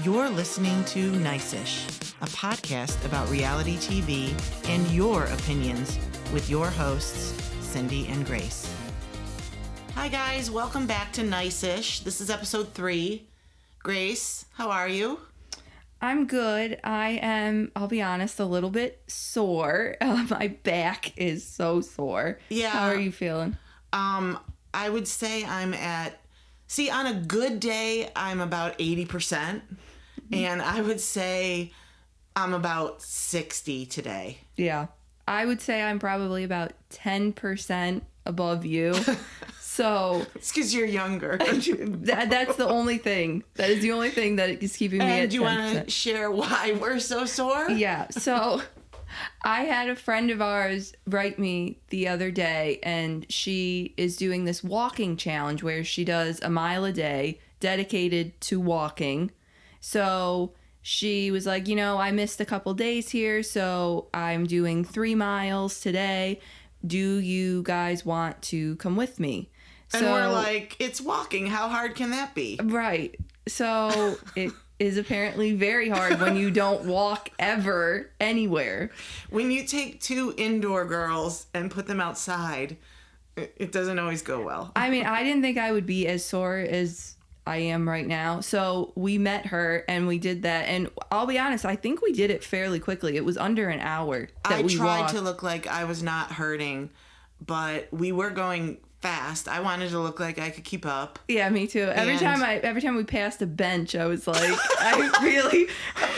You're listening to Nice-ish, a podcast about reality TV and your opinions with your hosts, Cindy and Grace. Hi guys, welcome back to Nice-ish. This is episode 3. Grace, how are you? I'm good. I am, I'll be honest, a little bit sore. My back is so sore. Yeah. How are you feeling? I would say on a good day, I'm about 80%. And I would say I'm about 60 today. Yeah. I would say I'm probably about 10% above you. So it's because you're younger. That's the only thing. That is the only thing that is keeping me at 10%. And do you want to share why we're so sore? Yeah. So I had a friend of ours write me the other day, and she is doing this walking challenge where she does a mile a day dedicated to walking. So she was like, I missed a couple days here, so I'm doing 3 miles today. Do you guys want to come with me? And we're like, it's walking. How hard can that be? Right. So it is apparently very hard when you don't walk ever anywhere. When you take 2 indoor girls and put them outside, it doesn't always go well. I mean, I didn't think I would be as sore as I am right now. So we met her and we did that. And I'll be honest, I think we did it fairly quickly. It was under an hour that we tried walked. To look like I was not hurting, but we were going fast. I wanted to look like I could keep up. Yeah, me too. Every time we passed a bench, I was like, I really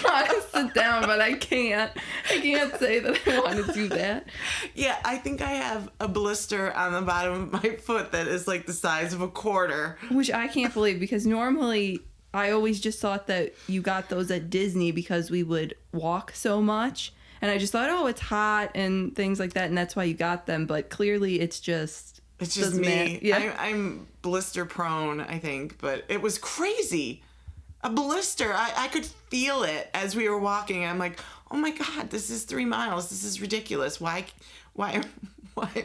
want to sit down, but I can't. I can't say that I want to do that. Yeah, I think I have a blister on the bottom of my foot that is like the size of a quarter. Which I can't believe, because normally I always just thought that you got those at Disney because we would walk so much. And I just thought, oh, it's hot and things like that, and that's why you got them. But clearly it's just me. Yeah. I'm blister prone, I think, but it was crazy. A blister. I could feel it as we were walking. I'm like, oh my God, this is 3 miles. This is ridiculous. Why am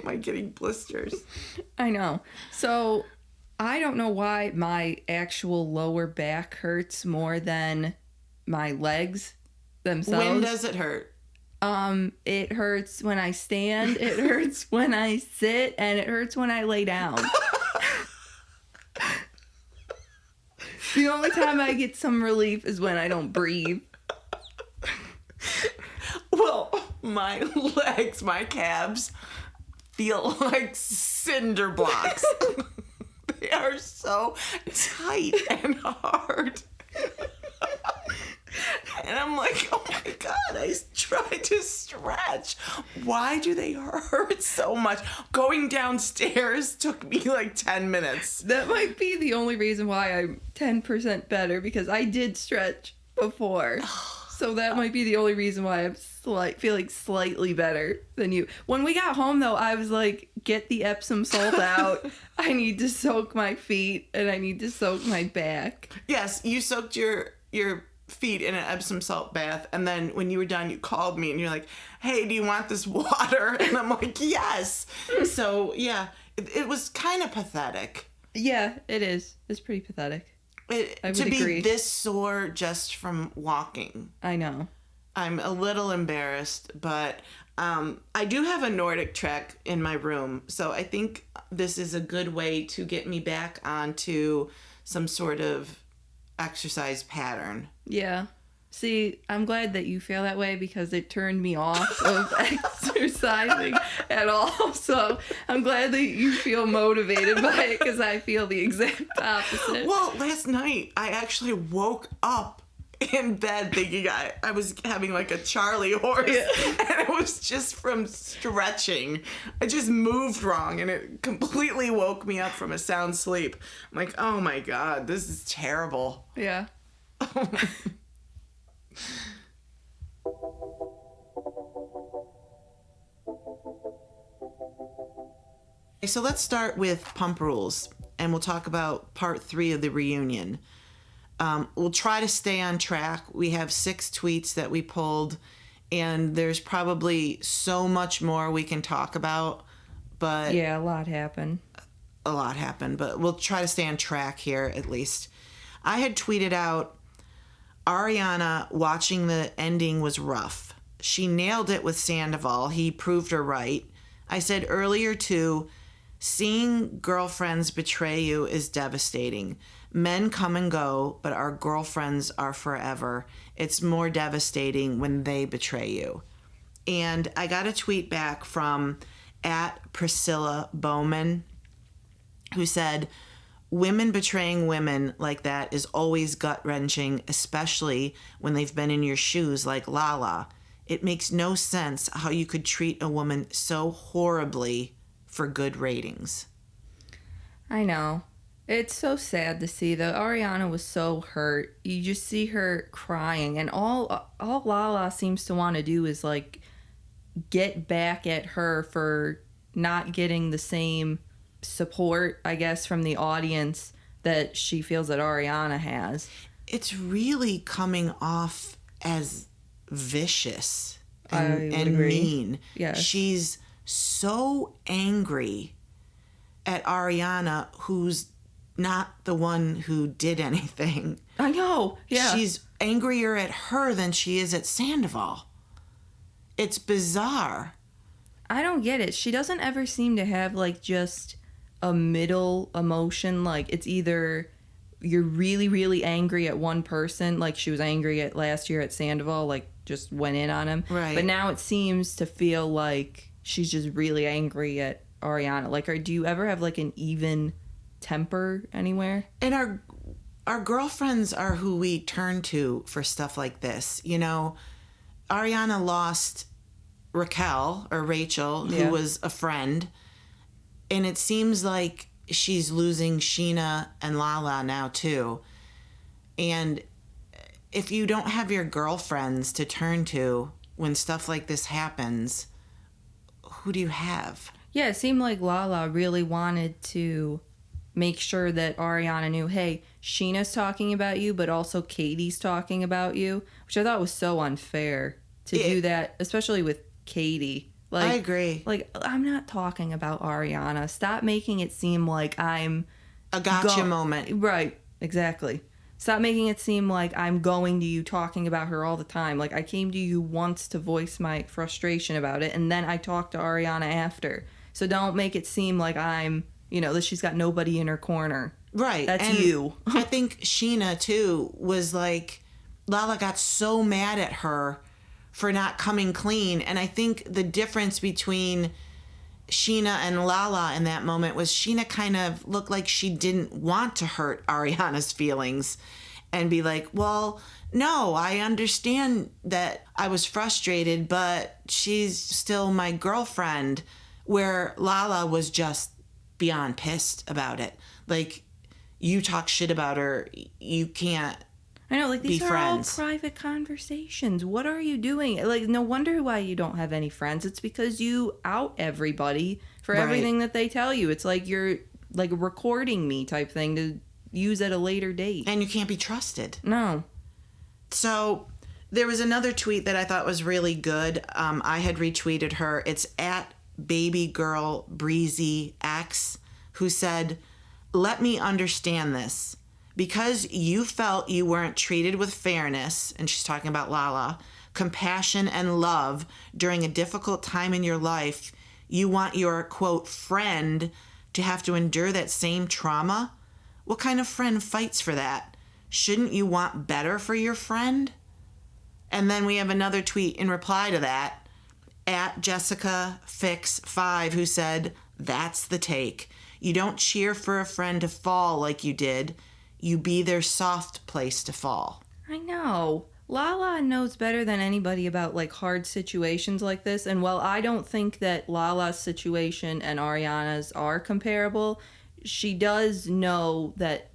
I getting blisters? I know. So I don't know why my actual lower back hurts more than my legs themselves. When does it hurt? It hurts when I stand, it hurts when I sit, and it hurts when I lay down. The only time I get some relief is when I don't breathe. Well, my legs, my calves feel like cinder blocks. They are so tight and hard. And I'm like, oh my God, I tried to stretch. Why do they hurt so much? Going downstairs took me like 10 minings. That might be the only reason why I'm 10% better, because I did stretch before. So that might be the only reason why I'm feeling slightly better than you. When we got home, though, I was like, get the Epsom salt out. I need to soak my feet, and I need to soak my back. Yes, you soaked your feet in an Epsom salt bath, and then when you were done, you called me and you're like, hey, do you want this water? And I'm like, yes. So yeah, it was kind of pathetic. Yeah, it is. It's pretty pathetic. I would agree. Be this sore just from walking. I know. I'm a little embarrassed, but I do have a Nordic trek in my room, so I think this is a good way to get me back onto some sort of exercise pattern. Yeah. See, I'm glad that you feel that way, because it turned me off of exercising at all. So I'm glad that you feel motivated by it, because I feel the exact opposite. Well, last night I actually woke up in bed thinking I was having like a Charlie horse, yeah. And it was just from stretching. I just moved wrong and it completely woke me up from a sound sleep. I'm like, oh my God, this is terrible. Yeah. So let's start with pump rules, and we'll talk about part 3 of the reunion. We'll try to stay on track. We have 6 tweets that we pulled, and there's probably so much more we can talk about, but yeah, a lot happened, but we'll try to stay on track here at least. I had tweeted out, Ariana, watching the ending was rough. She nailed it with Sandoval. He proved her right. I said earlier, too, seeing girlfriends betray you is devastating. Men come and go, but our girlfriends are forever. It's more devastating when they betray you. And I got a tweet back from @Priscilla Bowman, who said, women betraying women like that is always gut-wrenching, especially when they've been in your shoes like Lala. It makes no sense how you could treat a woman so horribly for good ratings. I know. It's so sad to see, though. Ariana was so hurt. You just see her crying, and all Lala seems to want to do is, like, get back at her for not getting the same support, I guess, from the audience that she feels that Ariana has. It's really coming off as vicious and mean. Yes. She's so angry at Ariana, who's not the one who did anything. I know. Yeah. She's angrier at her than she is at Sandoval. It's bizarre. I don't get it. She doesn't ever seem to have, like, just a middle emotion. Like, it's either you're really, really angry at one person, like she was angry at last year at Sandoval, like, just went in on him. Right. But now it seems to feel like she's just really angry at Ariana. Like, do you ever have, like, an even temper anywhere? And our girlfriends are who we turn to for stuff like this. You know, Ariana lost Rachel, who was a friend, and it seems like she's losing Sheena and Lala now too. And if you don't have your girlfriends to turn to when stuff like this happens, who do you have? Yeah, it seemed like Lala really wanted to make sure that Ariana knew, hey, Sheena's talking about you, but also Katie's talking about you, which I thought was so unfair to do that, especially with Katie. Like, I agree. Like, I'm not talking about Ariana. Stop making it seem like I'm a gotcha moment. Right, exactly. Stop making it seem like I'm going to you talking about her all the time. Like, I came to you once to voice my frustration about it, and then I talked to Ariana after. So don't make it seem like I'm, you know, that she's got nobody in her corner. Right. That's and you. I think Sheena, too, was like, Lala got so mad at her for not coming clean. And I think the difference between Sheena and Lala in that moment was Sheena kind of looked like she didn't want to hurt Ariana's feelings and be like, well, no, I understand that I was frustrated, but she's still my girlfriend, where Lala was just beyond pissed about it. Like, you talk shit about her, you can't. I know, like, these are friends. all private conversations. What are you doing? Like, no wonder why you don't have any friends. It's because you out everybody for everything that they tell you. It's like you're, like, recording me type thing to use at a later date. And you can't be trusted. No. So there was another tweet that I thought was really good. I had retweeted her. It's @babygirlbreezyx, who said, let me understand this. Because you felt you weren't treated with fairness, and she's talking about Lala, compassion and love during a difficult time in your life, you want your, quote, friend to have to endure that same trauma? What kind of friend fights for that? Shouldn't you want better for your friend? And then we have another tweet in reply to that, @JessicaFix5, who said, that's the take. You don't cheer for a friend to fall like you did. You be their soft place to fall. I know. Lala knows better than anybody about, like, hard situations like this. And while I don't think that Lala's situation and Ariana's are comparable, she does know that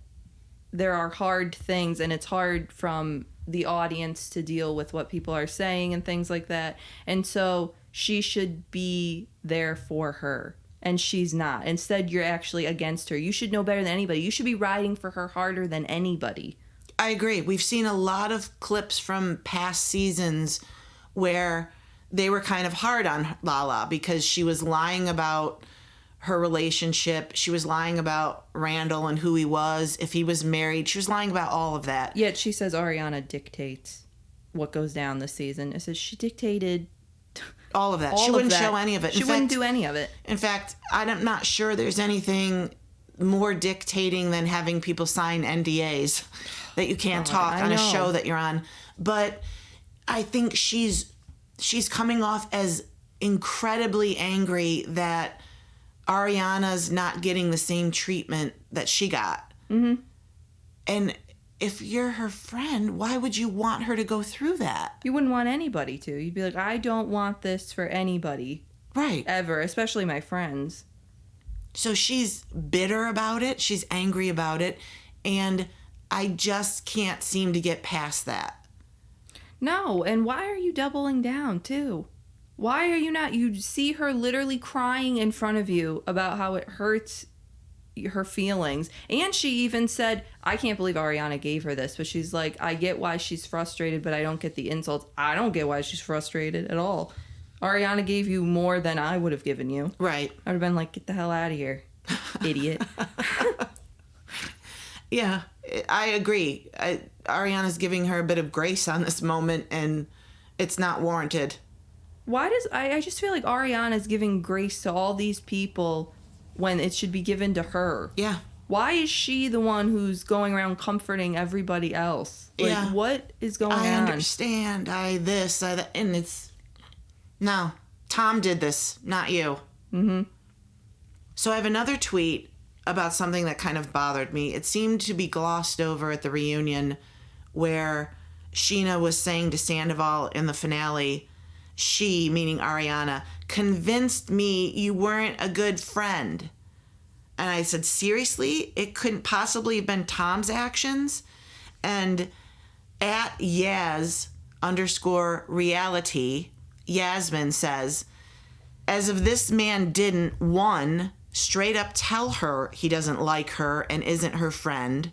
there are hard things, and it's hard from the audience to deal with what people are saying and things like that. And so she should be there for her. And she's not. Instead, you're actually against her. You should know better than anybody. You should be riding for her harder than anybody. I agree. We've seen a lot of clips from past seasons where they were kind of hard on Lala because she was lying about her relationship. She was lying about Randall and who he was, if he was married. She was lying about all of that. Yet she says Ariana dictates what goes down this season. It says she dictated all of that. She wouldn't show any of it. She wouldn't do any of it. In fact, I'm not sure there's anything more dictating than having people sign NDAs that you can't talk on a show that you're on. But I think she's coming off as incredibly angry that Ariana's not getting the same treatment that she got. Mm-hmm. And if you're her friend, why would you want her to go through that? You wouldn't want anybody to. You'd be like, I don't want this for anybody. Right. Ever, especially my friends. So she's bitter about it. She's angry about it. And I just can't seem to get past that. No. And why are you doubling down, too? Why are you not? You see her literally crying in front of you about how it hurts her feelings. And she even said, I can't believe Ariana gave her this, but she's like, I get why she's frustrated, but I don't get the insults. I don't get why she's frustrated at all. Ariana gave you more than I would have given you. Right. I would have been like, get the hell out of here, idiot. Yeah, I agree. Ariana's giving her a bit of grace on this moment, and it's not warranted. Why does I just feel like Ariana's giving grace to all these people when it should be given to her? Yeah. Why is she the one who's going around comforting everybody else? Like, yeah. What is going on? I understand. This, I that. And it's... No. Tom did this, not you. Mm-hmm. So I have another tweet about something that kind of bothered me. It seemed to be glossed over at the reunion where Sheena was saying to Sandoval in the finale, she, meaning Ariana, convinced me you weren't a good friend. And I said, seriously? It couldn't possibly have been Tom's actions? And at Yaz_reality, Yasmin says, as if this man didn't, 1, straight up tell her he doesn't like her and isn't her friend,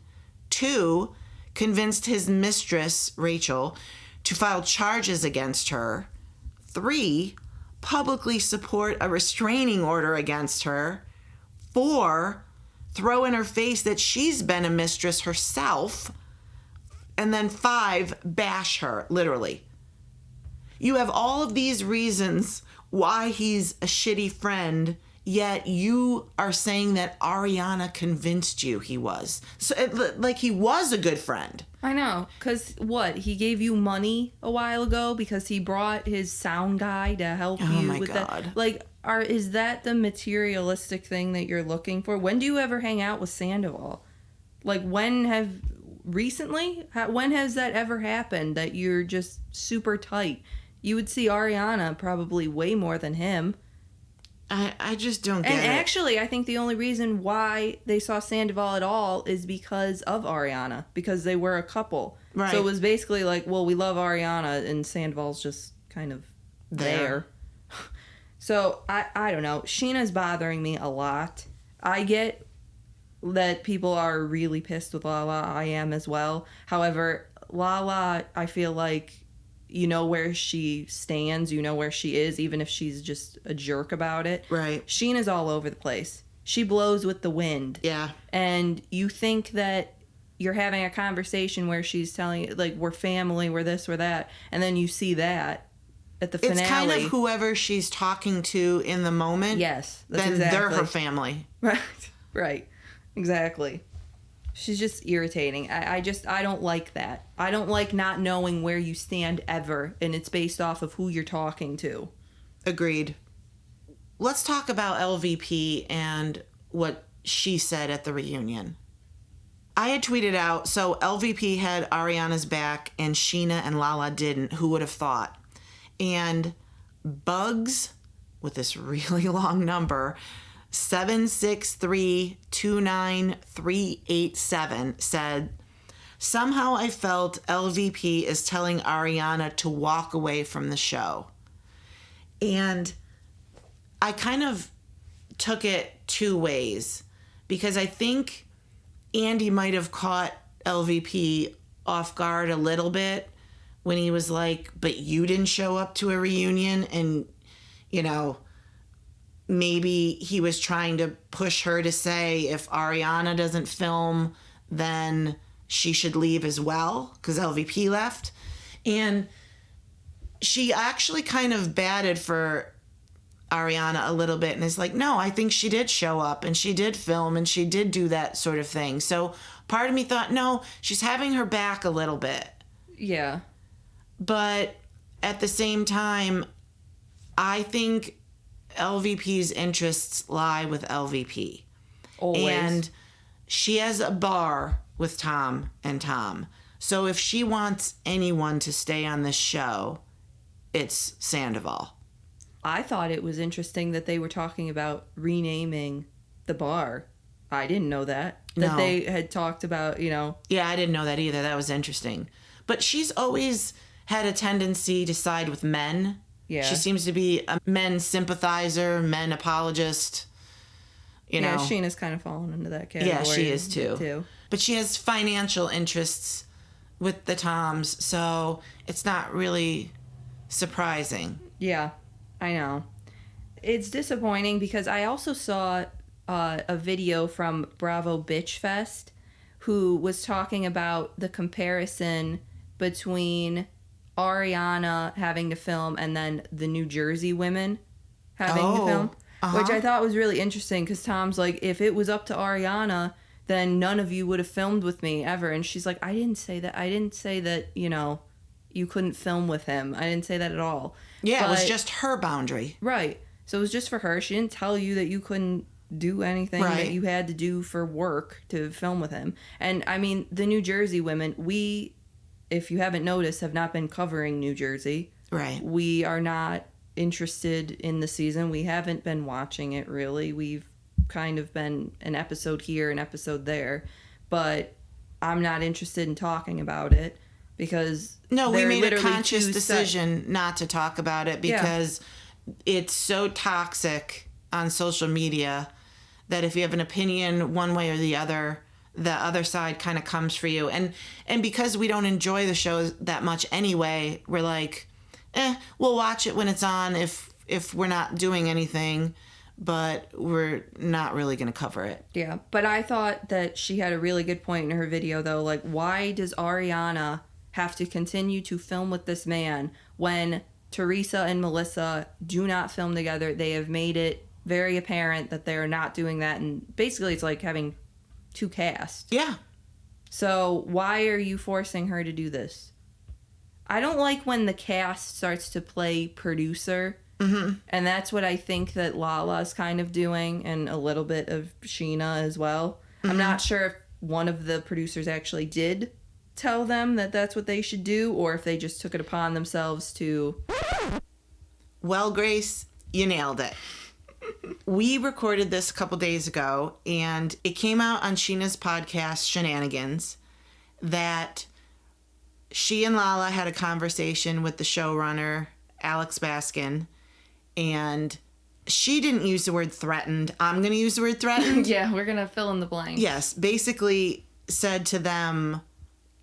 2, convinced his mistress, Rachel, to file charges against her, 3, publicly support a restraining order against her, 4, throw in her face that she's been a mistress herself, and then 5, bash her, literally. You have all of these reasons why he's a shitty friend, yet you are saying that Ariana convinced you he was. So, like, he was a good friend. I know, because what? He gave you money a while ago because he brought his sound guy to help you with that. Like, is that the materialistic thing that you're looking for? When do you ever hang out with Sandoval? Like, recently? When has that ever happened that you're just super tight? You would see Ariana probably way more than him. I just don't get it. And actually, I think the only reason why they saw Sandoval at all is because of Ariana. Because they were a couple. Right. So it was basically like, well, we love Ariana and Sandoval's just kind of there. So, I don't know. Sheena's bothering me a lot. I get that people are really pissed with Lala. I am as well. However, Lala, I feel like you know where she stands, you know where she is, even if she's just a jerk about it. Right. Sheena's all over the place. She blows with the wind. Yeah. And you think that you're having a conversation where she's telling you, like, we're family, we're this, we're that, and then you see that at the finale. It's kind of whoever she's talking to in the moment. Yes. Then they're her family. Right. Right. Exactly. She's just irritating. I don't like that. I don't like not knowing where you stand ever, and it's based off of who you're talking to. Agreed. Let's talk about LVP and what she said at the reunion. I had tweeted out, so LVP had Ariana's back and Sheena and Lala didn't. Who would have thought? And Bugs, with this really long number, 7632937 said, somehow I felt LVP is telling Ariana to walk away from the show. And I kind of took it two ways because I think Andy might have caught LVP off guard a little bit when he was like, but you didn't show up to a reunion and, you know, maybe he was trying to push her to say if Ariana doesn't film, then she should leave as well because LVP left. And she actually kind of batted for Ariana a little bit and is like, no, I think she did show up and she did film and she did do that sort of thing. So part of me thought, no, she's having her back a little bit. Yeah. But at the same time, I think LVP's interests lie with LVP. Always. And she has a bar with Tom and Tom. So if she wants anyone to stay on this show, it's Sandoval. I thought it was interesting that they were talking about renaming the bar. I didn't know that. That No. they had talked about, Yeah, I didn't know that either. That was interesting. But she's always had a tendency to side with men. Yeah. She seems to be a men sympathizer, men apologist. You know. Sheena's kind of fallen into that category. Yeah, she is too. But she has financial interests with the Toms, so it's not really surprising. Yeah, I know. It's disappointing because I also saw a video from Bravo Bitch Fest who was talking about the comparison between Ariana having to film and then the New Jersey women having to film, which I thought was really interesting because Tom's like, if it was up to Ariana, then none of you would have filmed with me ever. And she's like, I didn't say that. I didn't say that, you couldn't film with him. I didn't say that at all. Yeah, it was just her boundary. Right. So it was just for her. She didn't tell you that you couldn't do anything that you had to do for work to film with him. And I mean, the New Jersey women, we, if you haven't noticed, have not been covering New Jersey. Right. We are not interested in the season. We haven't been watching it really. We've kind of been an episode here, an episode there. But I'm not interested in talking about it because no, we made a literally conscious decision not to talk about it because it's so toxic on social media that if you have an opinion one way or the other side kind of comes for you. And because we don't enjoy the show that much anyway, we're like, we'll watch it when it's on if we're not doing anything, but we're not really going to cover it. Yeah, but I thought that she had a really good point in her video, though. Like, why does Ariana have to continue to film with this man when Teresa and Melissa do not film together? They have made it very apparent that they're not doing that, and basically it's like having two casts. Yeah. So why are you forcing her to do this? I don't like when the cast starts to play producer. Mm-hmm. And that's what I think that Lala's kind of doing, and a little bit of Sheena as well. Mm-hmm. I'm not sure if one of the producers actually did tell them that that's what they should do, or if they just took it upon themselves to... Well, Grace, you nailed it. We recorded this a couple days ago, and it came out on Sheena's podcast, Shenanigans, that she and Lala had a conversation with the showrunner, Alex Baskin, and she didn't use the word threatened. I'm going to use the word threatened. Yeah, we're going to fill in the blank. Yes, basically said to them,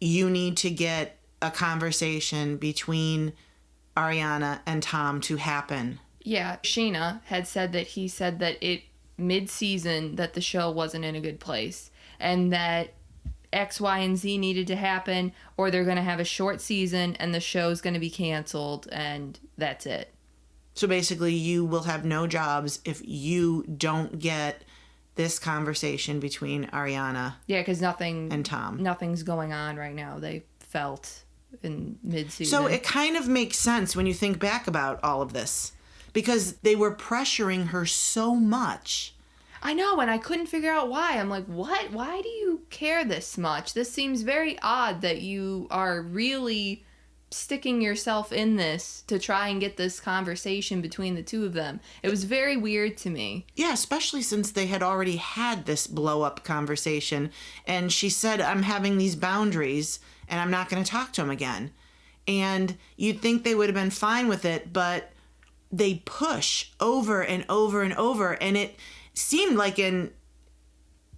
you need to get a conversation between Ariana and Tom to happen. Yeah, Sheena had said that he said that mid-season that the show wasn't in a good place and that X, Y, and Z needed to happen, or they're going to have a short season and the show's going to be canceled, and that's it. So basically, you will have no jobs if you don't get this conversation between Ariana because and Tom. Nothing's going on right now, they felt, in mid-season. So it kind of makes sense when you think back about all of this, because they were pressuring her so much. I know, and I couldn't figure out why. I'm like, what? Why do you care this much? This seems very odd that you are really sticking yourself in this to try and get this conversation between the two of them. It was very weird to me. Yeah, especially since they had already had this blow-up conversation, and she said, I'm having these boundaries, and I'm not going to talk to him again. And you'd think they would have been fine with it, but they push over and over and over, and it seemed like an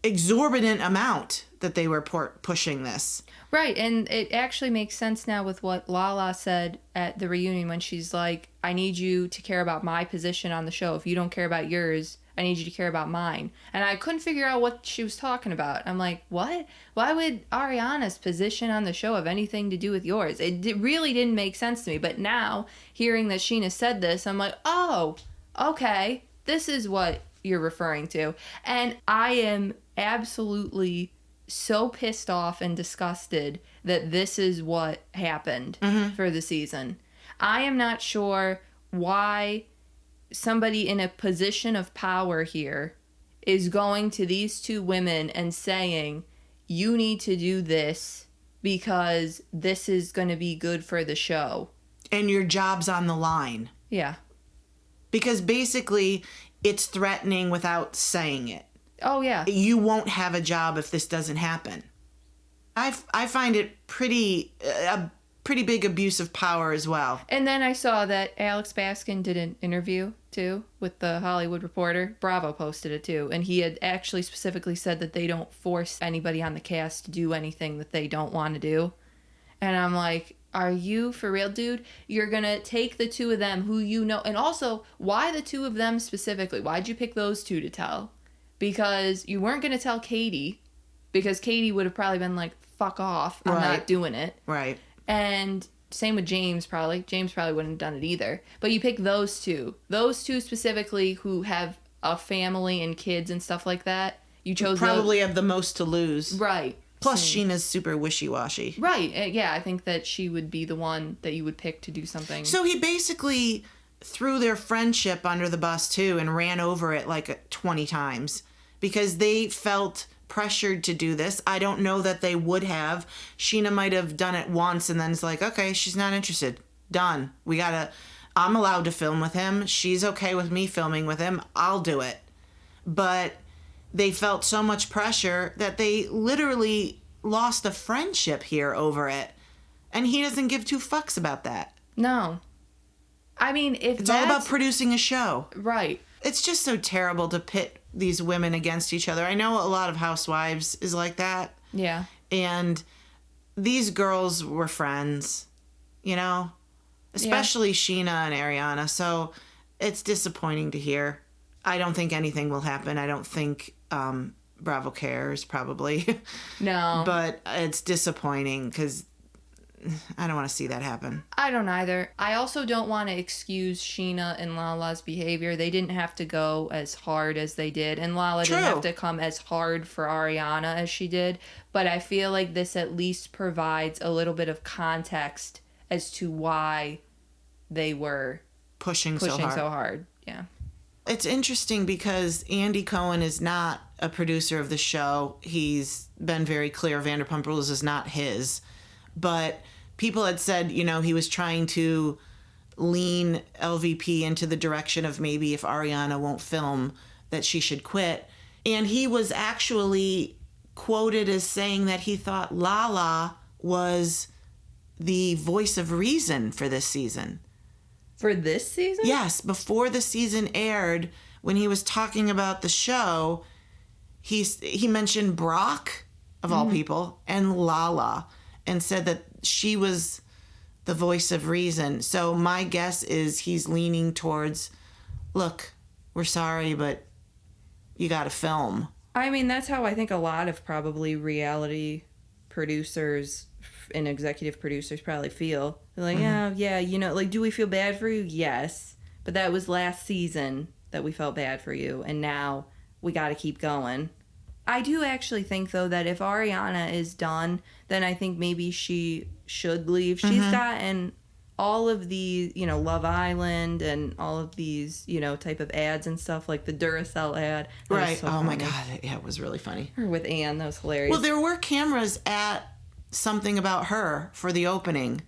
exorbitant amount that they were pushing this. Right, and it actually makes sense now with what Lala said at the reunion when she's like, I need you to care about my position on the show. If you don't care about yours, I need you to care about mine. And I couldn't figure out what she was talking about. I'm like, what? Why would Ariana's position on the show have anything to do with yours? It really didn't make sense to me. But now, hearing that Sheena said this, I'm like, oh, okay. This is what you're referring to. And I am absolutely so pissed off and disgusted that this is what happened for the season. I am not sure why somebody in a position of power here is going to these two women and saying, you need to do this because this is going to be good for the show. And your job's on the line. Yeah. Because basically, it's threatening without saying it. Oh, yeah. You won't have a job if this doesn't happen. I find it a pretty big abuse of power as well. And then I saw that Alex Baskin did an interview, too, with the Hollywood Reporter. Bravo posted it, too. And he had actually specifically said that they don't force anybody on the cast to do anything that they don't want to do. And I'm like, are you for real, dude? You're going to take the two of them who you know. And also, why the two of them specifically? Why'd you pick those two to tell? Because you weren't going to tell Katie, because Katie would have probably been like, fuck off, I'm not doing it. Right. And same with James, probably. James probably wouldn't have done it either. But you pick those two specifically who have a family and kids and stuff like that. You chose probably have the most to lose. Right. Plus, Sheena's super wishy-washy. Right. Yeah, I think that she would be the one that you would pick to do something. So he basically threw their friendship under the bus, too, and ran over it like 20 times. Because they felt pressured to do this. I don't know that they would have. Sheena might have done it once and then it's like, okay, she's not interested. Done. I'm allowed to film with him. She's okay with me filming with him. I'll do it. But they felt so much pressure that they literally lost a friendship here over it. And he doesn't give two fucks about that. No. I mean, it's all about producing a show. Right. It's just so terrible to pit these women against each other. I know a lot of Housewives is like that. Yeah. And these girls were friends, you know? Especially Sheena and Ariana. So it's disappointing to hear. I don't think anything will happen. I don't think Bravo cares, probably. No. But it's disappointing because I don't want to see that happen. I don't either. I also don't want to excuse Sheena and Lala's behavior. They didn't have to go as hard as they did. And Lala didn't have to come as hard for Ariana as she did. But I feel like this at least provides a little bit of context as to why they were pushing so hard. Yeah. It's interesting because Andy Cohen is not a producer of the show. He's been very clear Vanderpump Rules is not his. But people had said, you know, he was trying to lean LVP into the direction of maybe if Ariana won't film, that she should quit. And he was actually quoted as saying that he thought Lala was the voice of reason for this season. For this season? Yes, before the season aired, when he was talking about the show, he mentioned Brock, of all people, and Lala, and said that she was the voice of reason. So my guess is he's leaning towards, look, we're sorry, but you got to film. I mean, that's how I think a lot of probably reality producers and executive producers probably feel. They're like, yeah, you know, like, do we feel bad for you? Yes. But that was last season that we felt bad for you, and now we got to keep going. I do actually think, though, that if Ariana is done, then I think maybe she should leave. She's gotten all of these, you know, Love Island and all of these, you know, type of ads and stuff, like the Duracell ad. Right. Oh, my God. Yeah, it was really funny. Or with Anne. That was hilarious. Well, there were cameras at something about her for the opening.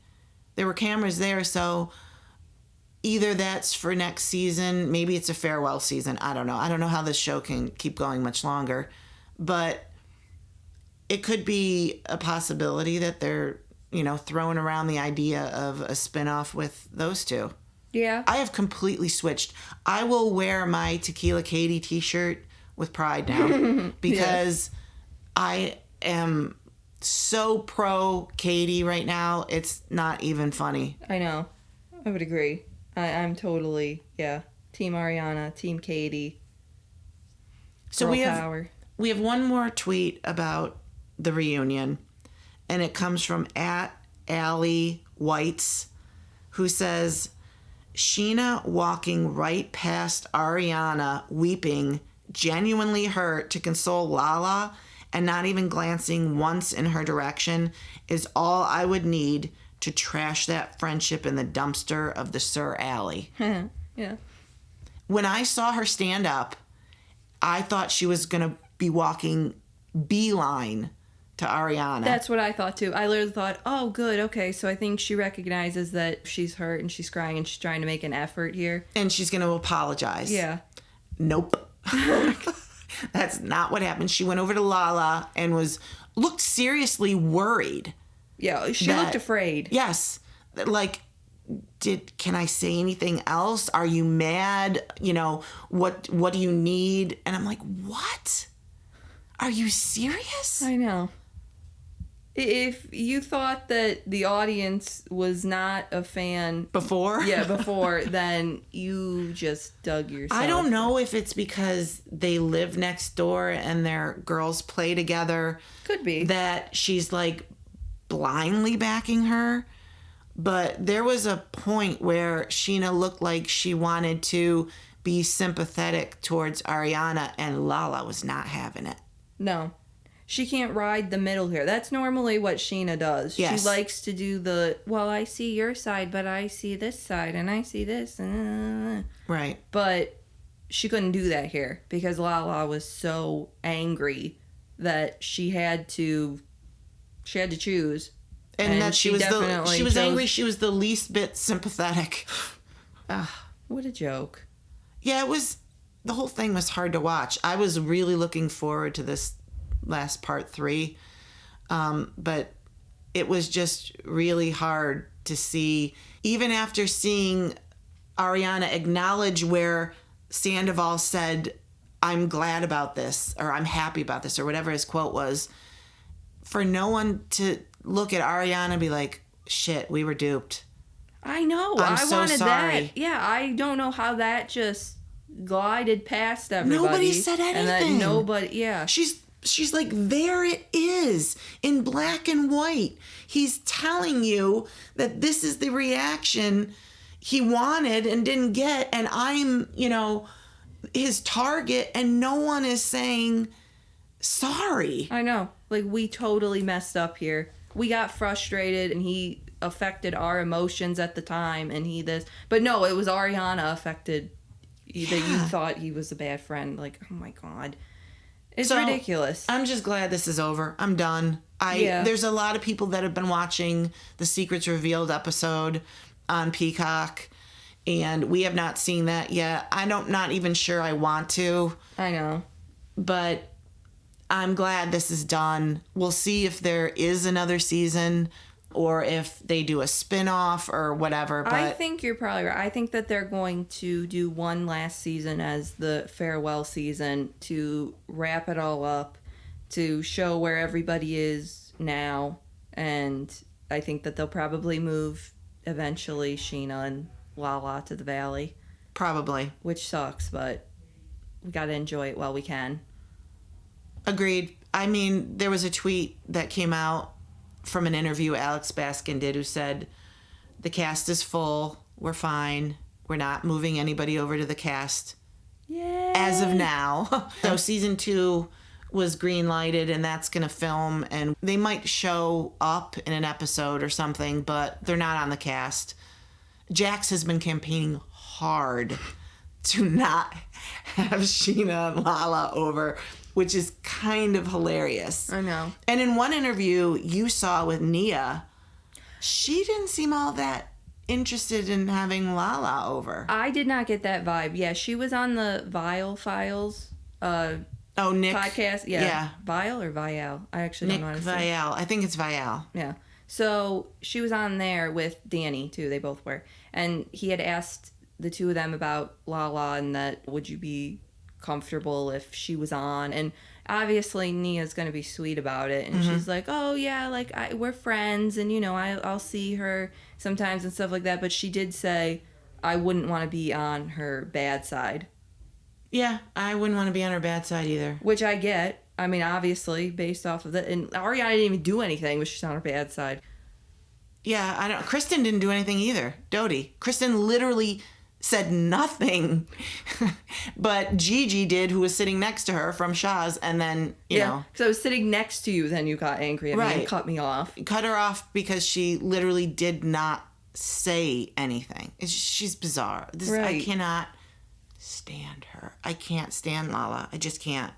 There were cameras there, so either that's for next season, maybe it's a farewell season. I don't know. I don't know how this show can keep going much longer. But it could be a possibility that they're, you know, throwing around the idea of a spinoff with those two. Yeah. I have completely switched. I will wear my Tequila Katie t-shirt with pride now because I am so pro Katie right now. It's not even funny. I know. I would agree. I'm totally, Team Ariana, Team Katie. So Girl we have power. we have one more tweet about the reunion, and it comes from @AllieWhites, who says, Sheena walking right past Ariana, weeping, genuinely hurt, to console Lala and not even glancing once in her direction is all I would need to trash that friendship in the dumpster of the Sir Alley. Yeah. When I saw her stand up, I thought she was going to be walking beeline to Ariana. That's what I thought too. I literally thought, oh, good, okay, so I think she recognizes that she's hurt and she's crying and she's trying to make an effort here. And she's going to apologize. Yeah. Nope. That's not what happened. She went over to Lala and looked seriously worried. Yeah, she looked afraid. Yes. Like, can I say anything else? Are you mad? You know, what do you need? And I'm like, what? Are you serious? I know. If you thought that the audience was not a fan Before, then you just dug yourself. I don't know if it's because they live next door and their girls play together. Could be. That she's like blindly backing her. But there was a point where Sheena looked like she wanted to be sympathetic towards Ariana, and Lala was not having it. No. She can't ride the middle here. That's normally what Sheena does. Yes. She likes to do I see your side, but I see this side, and I see this. Right. But she couldn't do that here because Lala was so angry that she had to choose. And that she was chose... angry. She was the least bit sympathetic. What a joke. Yeah, the whole thing was hard to watch. I was really looking forward to this last part 3. But it was just really hard to see, even after seeing Ariana acknowledge where Sandoval said, I'm glad about this, or I'm happy about this, or whatever his quote was, for no one to look at Ariana and be like, shit, we were duped. I know. I wanted sorry. That. Yeah, I don't know how that just glided past everybody. Nobody said anything. And that nobody, yeah. She's like, there it is in black and white. He's telling you that this is the reaction he wanted and didn't get, and I'm, his target, and no one is saying sorry. I know. Like, we totally messed up here. We got frustrated, and he affected our emotions at the time, and but no, it was Ariana affected that you thought he was a bad friend. Like, oh my God. It's ridiculous. I'm just glad this is over. I'm done. There's a lot of people that have been watching the Secrets Revealed episode on Peacock, and we have not seen that yet. Not even sure I want to. I know. But I'm glad this is done. We'll see if there is another season or if they do a spin-off or whatever. But I think you're probably right. I think that they're going to do one last season as the farewell season to wrap it all up, to show where everybody is now. And I think that they'll probably move eventually Sheena and Lala to the Valley. Probably. Which sucks, but we got to enjoy it while we can. Agreed. I mean, there was a tweet that came out from an interview Alex Baskin did, who said, the cast is full. We're fine. We're not moving anybody over to the cast. Yay. As of now. So season 2 was green lighted, and that's going to film, and they might show up in an episode or something, but they're not on the cast. Jax has been campaigning hard to not have Sheena and Lala over, which is kind of hilarious. I know. And in one interview you saw with Nia, she didn't seem all that interested in having Lala over. I did not get that vibe. Yeah, she was on the Vile Files Nick podcast. Yeah. Vile or Vial? I actually don't know how to say. Vial. I think it's Vial. Yeah. So she was on there with Danny too. They both were. And he had asked the two of them about Lala and that would you be comfortable if she was on, and obviously Nia's gonna be sweet about it, and she's like, oh yeah, like we're friends, and I'll see her sometimes and stuff like that. But she did say, I wouldn't want to be on her bad side. Yeah, I wouldn't want to be on her bad side either. Which I get. I mean, obviously, based off of that. And Ariana didn't even do anything, but she's on her bad side. Yeah, I don't. Kristen didn't do anything either. Dodie. Kristen literally said nothing. But Gigi did, who was sitting next to her from Shaw's, and then, you know. Because I was sitting next to you, then you got angry at me and cut me off. Cut her off because she literally did not say anything. She's bizarre. I cannot stand her. I can't stand Lala. I just can't.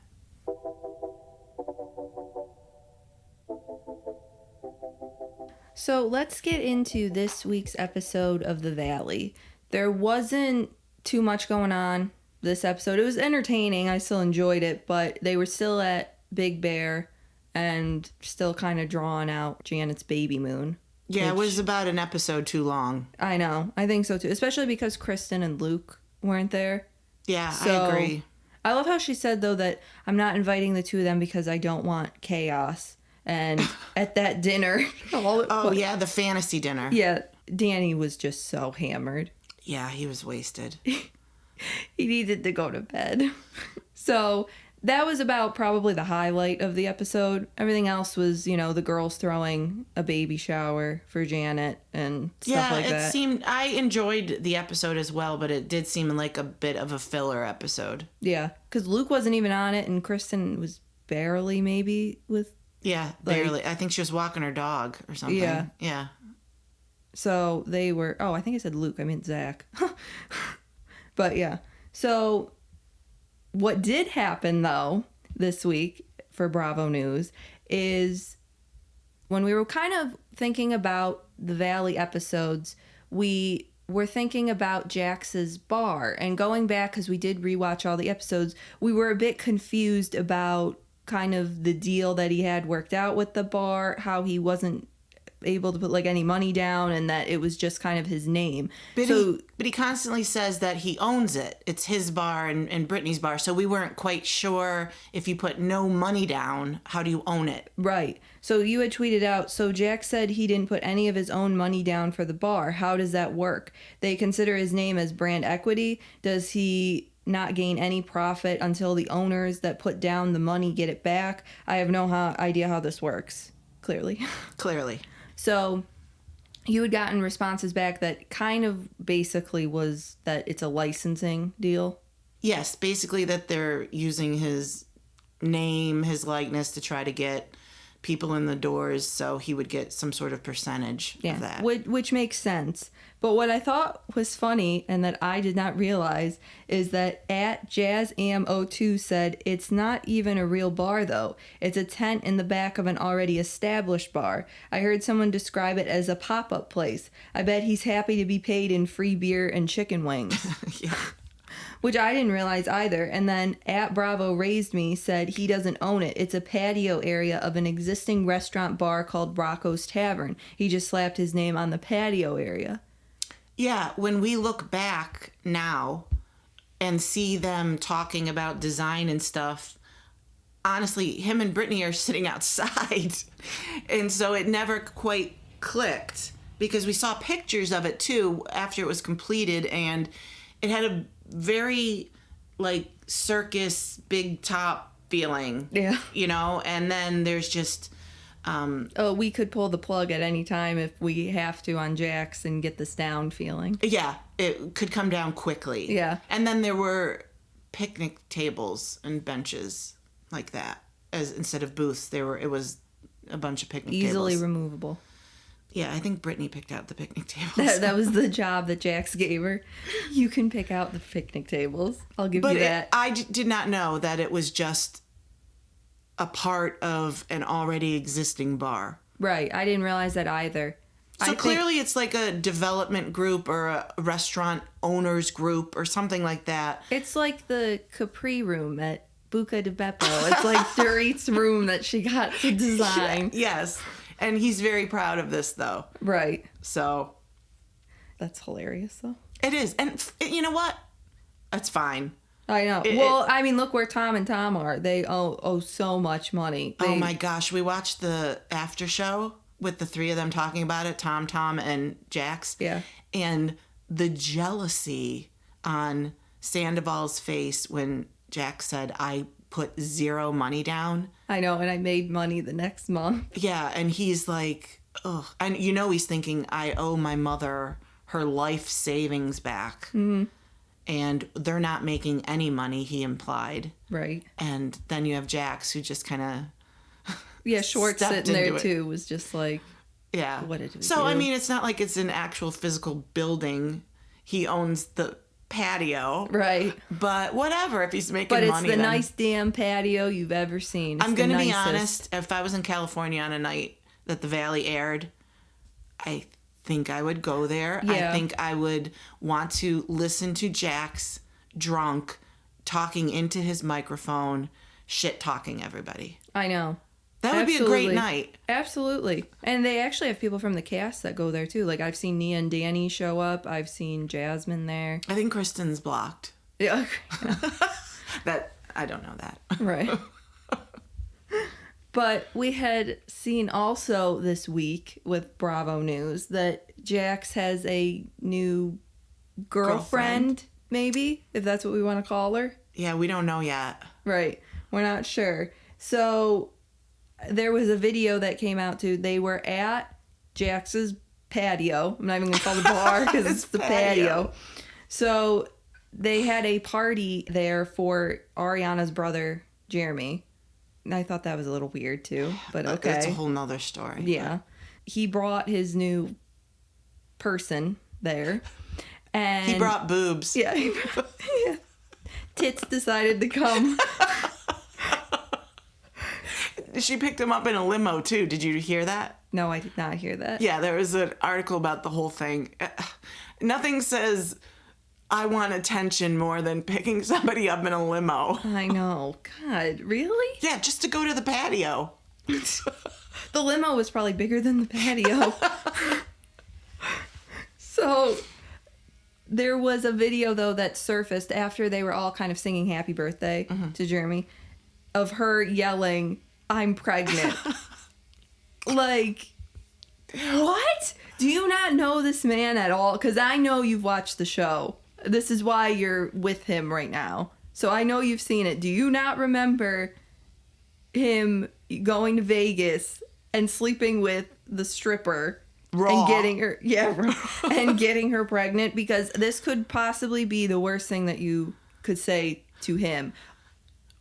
So let's get into this week's episode of The Valley. There wasn't too much going on this episode. It was entertaining. I still enjoyed it, but they were still at Big Bear and still kind of drawing out Janet's baby moon. Yeah, it was about an episode too long. I know. I think so too. Especially because Kristen and Luke weren't there. Yeah, I agree. I love how she said, though, that I'm not inviting the two of them because I don't want chaos. And at that dinner... the fantasy dinner. Yeah, Danny was just so hammered. Yeah, he was wasted. He needed to go to bed. So that was about probably the highlight of the episode. Everything else was, the girls throwing a baby shower for Janet and stuff like that. Yeah, I enjoyed the episode as well, but it did seem like a bit of a filler episode. Yeah, because Luke wasn't even on it, and Kristen was barely maybe with... Yeah, barely. I think she was walking her dog or something. Yeah. Yeah. So they were... Oh, I think I said Luke. I meant Zach. But yeah. So what did happen, though, this week for Bravo News is when we were kind of thinking about the Valley episodes, we were thinking about Jax's bar. And going back, because we did rewatch all the episodes, we were a bit confused about kind of the deal that he had worked out with the bar, how he wasn't able to put like any money down, and that it was just kind of his name. But he constantly says that he owns it. It's his bar and Brittany's bar. So we weren't quite sure if you put no money down, how do you own it? Right. So you had tweeted out, so Jax said he didn't put any of his own money down for the bar. How does that work? They consider his name as brand equity. Does he not gain any profit until the owners that put down the money get it back? I have no idea how this works. Clearly. So you had gotten responses back that kind of basically was that it's a licensing deal. Yes, basically that they're using his name, his likeness to try to get people in the doors, so he would get some sort of percentage of that. Which makes sense. But what I thought was funny and that I did not realize is that at JazzAm02 said it's not even a real bar, though. It's a tent in the back of an already established bar. I heard someone describe it as a pop-up place. I bet he's happy to be paid in free beer and chicken wings. Yeah. Which I didn't realize either. And then at Bravo Raised Me said he doesn't own it. It's a patio area of an existing restaurant bar called Rocco's Tavern. He just slapped his name on the patio area. Yeah, when we look back now and see them talking about design and stuff, honestly, him and Brittany are sitting outside. And so it never quite clicked because we saw pictures of it too after it was completed, and it had a very like circus big top feeling. Yeah. And then there's just we could pull the plug at any time if we have to on Jax and get this down feeling. Yeah, it could come down quickly. Yeah. And then there were picnic tables and benches like that. As instead of booths, it was a bunch of picnic tables. Easily removable. Yeah, I think Brittany picked out the picnic tables. That was the job that Jax gave her. You can pick out the picnic tables. I'll give you that. I did not know that it was just a part of an already existing bar. Right. I didn't realize that either. So clearly it's like a development group or a restaurant owners group or something like that. It's like the Capri room at Buca di Beppo. It's like Dorit's room that she got to design. Yes. And he's very proud of this, though. Right. So. That's hilarious, though. It is. And you know what? That's fine. I know. I mean, look where Tom and Tom are. They owe so much money. Oh, my gosh. We watched the after show with the three of them talking about it, Tom, and Jax. Yeah. And the jealousy on Sandoval's face when Jax said, I put zero money down. I know, and I made money the next month. Yeah, and he's like, ugh. And you know he's thinking, I owe my mother her life savings back. Mm-hmm. And they're not making any money, he implied. Right. And then you have Jax, who just kind of... Yeah, Short sitting there, too, was just like... Yeah. What did we So, do? I mean, it's not like it's an actual physical building. He owns the patio. Right. But whatever, if he's making money. But it's the nice damn patio you've ever seen. It's I'm going to be nicest. honest. If I was in California on a night that the Valley aired, I think I would go there. Yeah. I think I would want to listen to Jax drunk, talking into his microphone, shit-talking everybody. I know. That would be a great night. Absolutely. And they actually have people from the cast that go there, too. Like, I've seen Nia and Danny show up. I've seen Jasmine there. I think Kristen's blocked. Yeah. I don't know that. Right. But we had seen also this week with Bravo News that Jax has a new girlfriend, maybe, if that's what we want to call her. Yeah, we don't know yet. Right. We're not sure. So... there was a video that came out too. They were at Jax's patio. I'm not even going to call it a bar because it's the patio. So they had a party there for Ariana's brother, Jeremy. And I thought that was a little weird too, but okay. That's a whole nother story. Yeah. He brought his new person there. And he brought boobs. Yeah. Yeah. Tits decided to come. She picked him up in a limo, too. Did you hear that? No, I did not hear that. Yeah, there was an article about the whole thing. Nothing says, I want attention more than picking somebody up in a limo. I know. God, really? Yeah, just to go to the patio. The limo was probably bigger than the patio. So there was a video, though, that surfaced after they were all kind of singing happy birthday to Jeremy of her yelling, I'm pregnant. Like, what? Do you not know this man at all? Because I know you've watched the show. This is why you're with him right now. So I know you've seen it. Do you not remember him going to Vegas and sleeping with the stripper? Raw. And getting her, and getting her pregnant? Because this could possibly be the worst thing that you could say to him.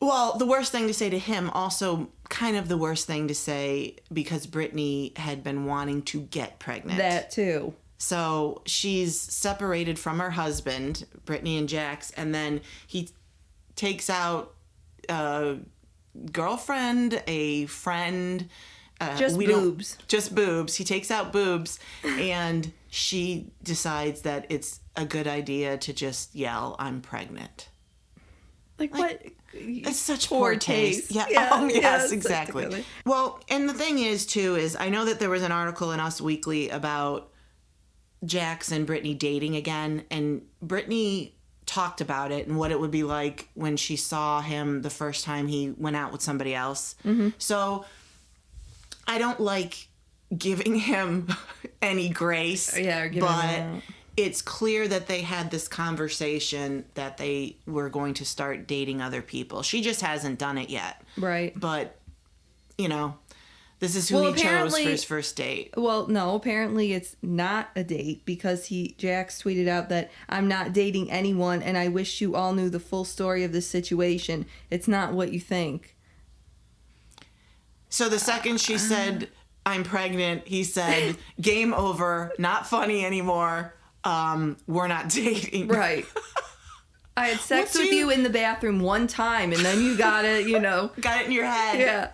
Well, the worst thing to say to him, also kind of the worst thing to say because Brittany had been wanting to get pregnant. That too. So she's separated from her husband, Brittany and Jax, and then he takes out a girlfriend, a friend. Just boobs. Just boobs. He takes out boobs, and she decides that it's a good idea to just yell, I'm pregnant. Like what? It's such poor taste. Yeah. Oh, yes, exactly. Well, and the thing is, too, is I know that there was an article in Us Weekly about Jax and Brittany dating again, and Brittany talked about it and what it would be like when she saw him the first time he went out with somebody else. Mm-hmm. So I don't like giving him any grace. Yeah, or giving him it's clear that they had this conversation that they were going to start dating other people. She just hasn't done it yet. Right. But, you know, this is who he chose for his first date. Well, no, apparently it's not a date because Jax tweeted out that I'm not dating anyone and I wish you all knew the full story of this situation. It's not what you think. So the second she said, I'm pregnant, he said, game over, not funny anymore. We're not dating. Right. I had sex with you in the bathroom one time and then you got it, Got it in your head. Yeah.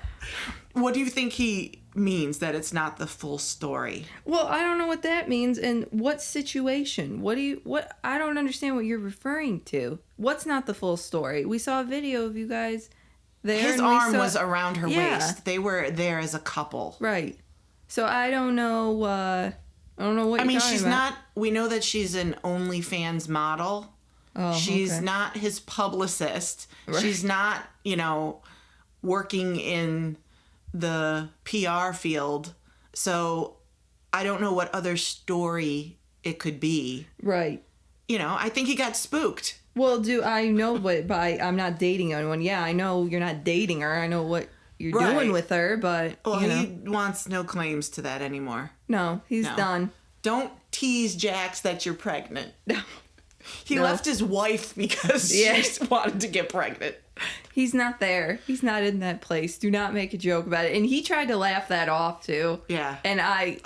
What do you think he means that it's not the full story? Well, I don't know what that means. And what situation? I don't understand what you're referring to. What's not the full story? We saw a video of you guys there. His arm was around her waist. They were there as a couple. Right. So I don't know what you're talking she's about. we know that she's an OnlyFans model. Oh, she's not his publicist. Right. She's not, working in the PR field. So I don't know what other story it could be. Right. You know, I think he got spooked. Well, I know what I'm not dating anyone. Yeah, I know you're not dating her. I know what you're doing with her, but well, you know. he wants no claims to that anymore. No, he's done. Don't tease Jax that you're pregnant. No. He left his wife because she wanted to get pregnant. He's not there. He's not in that place. Do not make a joke about it. And he tried to laugh that off too. Yeah. And I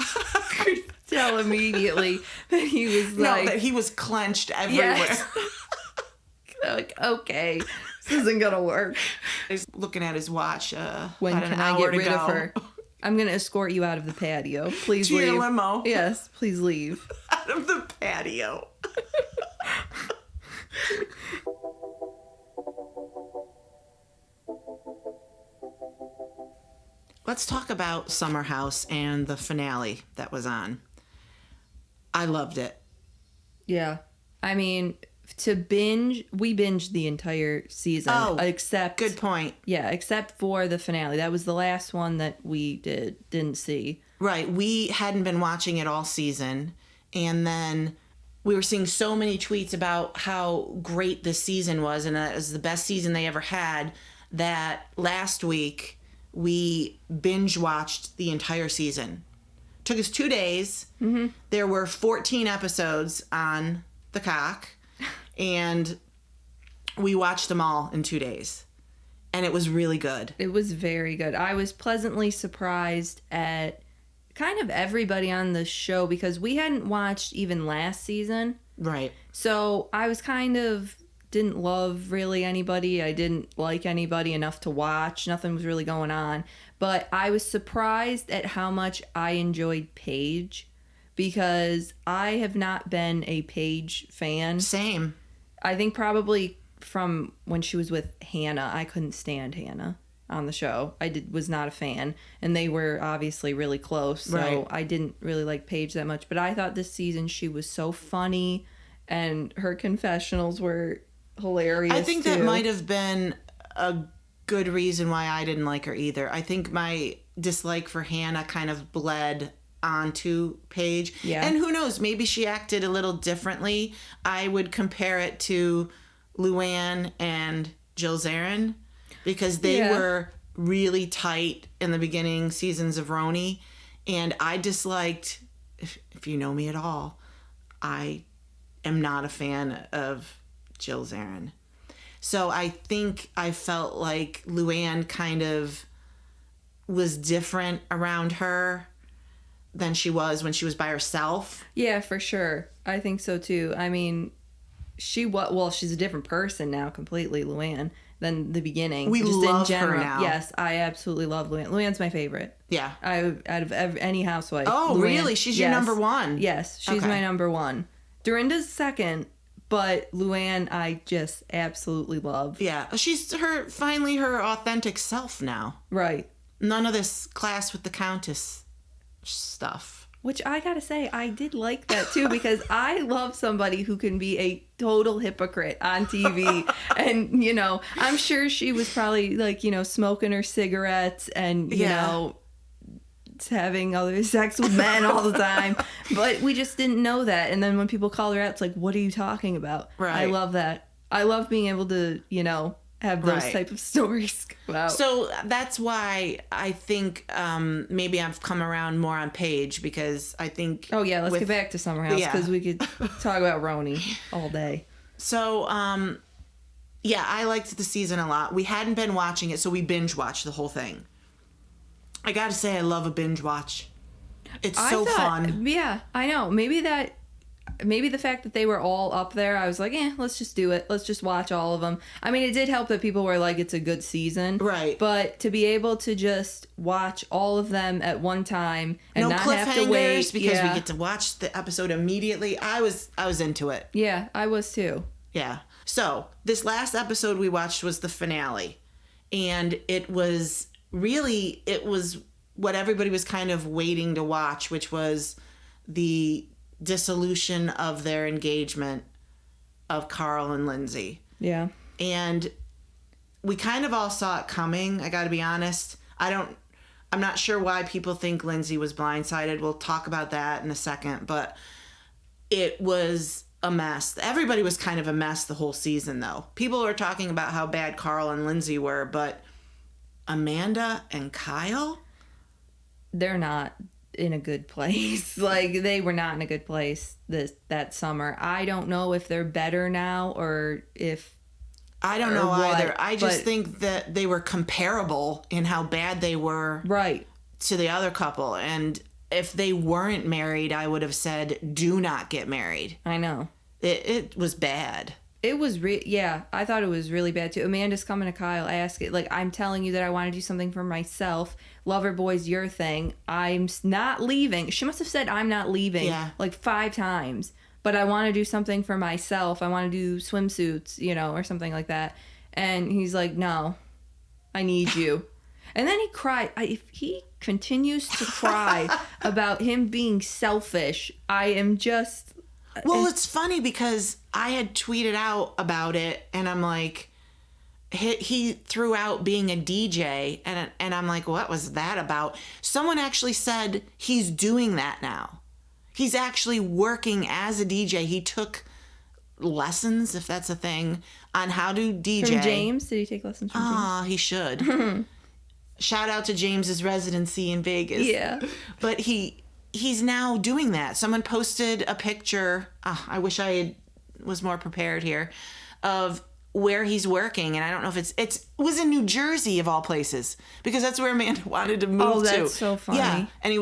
could tell immediately that he was like... No, that he was clenched everywhere. Yes. Like, okay, this isn't going to work. He's looking at his watch. When can I get rid of her? I'm going to escort you out of the patio. Please leave. To your limo. Yes, please leave. Out of the patio. Let's talk about Summer House and the finale that was on. I loved it. Yeah. I mean, we binged the entire season. Oh, except... Good point. Yeah, except for the finale. That was the last one that we didn't see. Right. We hadn't been watching it all season. And then we were seeing so many tweets about how great this season was and that it was the best season they ever had, that last week we binge watched the entire season. Took us 2 days. Mm-hmm. There were 14 episodes on the cock, and we watched them all in 2 days. And it was really good. It was very good. I was pleasantly surprised at kind of everybody on the show because we hadn't watched even last season. Right. So I was didn't love really anybody. I didn't like anybody enough to watch. Nothing was really going on. But I was surprised at how much I enjoyed Paige because I have not been a Paige fan. Same. I think probably from when she was with Hannah. I couldn't stand Hannah on the show. Was not a fan. And they were obviously really close. So right. I didn't really like Paige that much. But I thought this season she was so funny and her confessionals were hilarious. I think too. that might have been a good reason why I didn't like her either. I think my dislike for Hannah kind of bled onto Paige. Yeah. And who knows, maybe she acted a little differently. I would compare it to Luann and Jill Zarin because they were really tight in the beginning seasons of Roni. And I disliked, if you know me at all, I am not a fan of Jill Zarin. So I think I felt like Luann kind of was different around her than she was when she was by herself. Yeah, for sure. I think so too. I mean, she's a different person now completely, Luann, than the beginning. We just love in general. her now. Yes, I absolutely love Luann. Luann's my favorite. Yeah. Out of any housewife. Oh, Luann, really? She's your number one? Yes, she's my number one. Dorinda's second. But Luann, I just absolutely love. Yeah, she's finally her authentic self now. Right. None of this class with the Countess stuff. Which I gotta say, I did like that too because I love somebody who can be a total hypocrite on TV. And, you know, I'm sure she was probably like, you know, smoking her cigarettes and, you know, having other sex with men all the time, but we just didn't know that. And then when people call her out, it's like, what are you talking about? Right. I love that. I love being able to, you know, have those type of stories come out. So that's why I think maybe I've come around more on Paige because I think... Oh, yeah, let's get back to Summer House because we could talk about Roni all day. So, yeah, I liked the season a lot. We hadn't been watching it, so we binge watched the whole thing. I gotta say, I love a binge watch. It's so fun. Yeah, I know. Maybe the fact that they were all up there, I was like, let's just do it. Let's just watch all of them. I mean, it did help that people were like, it's a good season. Right. But to be able to just watch all of them at one time and not have to wait. Because we get to watch the episode immediately. I was into it. Yeah, I was too. Yeah. So, this last episode we watched was the finale. And it was what everybody was kind of waiting to watch, which was the dissolution of their engagement of Carl and Lindsay. Yeah. And we kind of all saw it coming, I gotta be honest. I'm not sure why people think Lindsay was blindsided. We'll talk about that in a second. But it was a mess. Everybody was kind of a mess the whole season, though. People were talking about how bad Carl and Lindsay were, but Amanda and Kyle? They're not in a good place. Like, they were not in a good place that summer. I don't know if they're better now or if... I don't know either. I just think that they were comparable in how bad they were to the other couple. And if they weren't married, I would have said, do not get married. I know. It was bad. It was, I thought it was really bad too. Amanda's coming to Kyle, ask it, like, I'm telling you that I want to do something for myself. Loverboy's your thing. I'm not leaving. She must have said, I'm not leaving, like 5 times. But I want to do something for myself. I want to do swimsuits, or something like that. And he's like, no, I need you. And then he cried. If he continues to cry about him being selfish, I am just... Well, it's funny because I had tweeted out about it, and I'm like, he threw out being a DJ, and I'm like, what was that about? Someone actually said he's doing that now. He's actually working as a DJ. He took lessons, if that's a thing, on how to DJ. From James? Did he take lessons from James? Ah, he should. Shout out to James's residency in Vegas. Yeah. But he's now doing that. Someone posted a picture. I wish I was more prepared here, of where he's working, and I don't know if it was in New Jersey of all places, because that's where Amanda wanted to move to. Oh, that's so funny. Yeah, and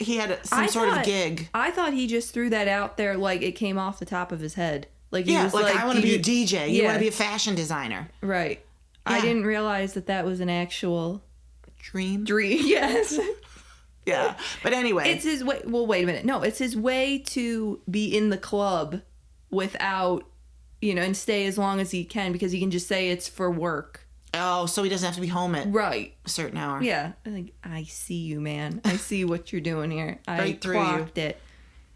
he had some sort of gig. I thought he just threw that out there like it came off the top of his head. Like he was like I want to be a DJ. You want to be a fashion designer. Right. Yeah. I didn't realize that was an actual dream. Yes. Yeah. But anyway. It's his way. Well, wait a minute. No, it's his way to be in the club without, and stay as long as he can, because he can just say it's for work. Oh, so he doesn't have to be home at a certain hour. Yeah. I see you, man. I see what you're doing here. I clocked it.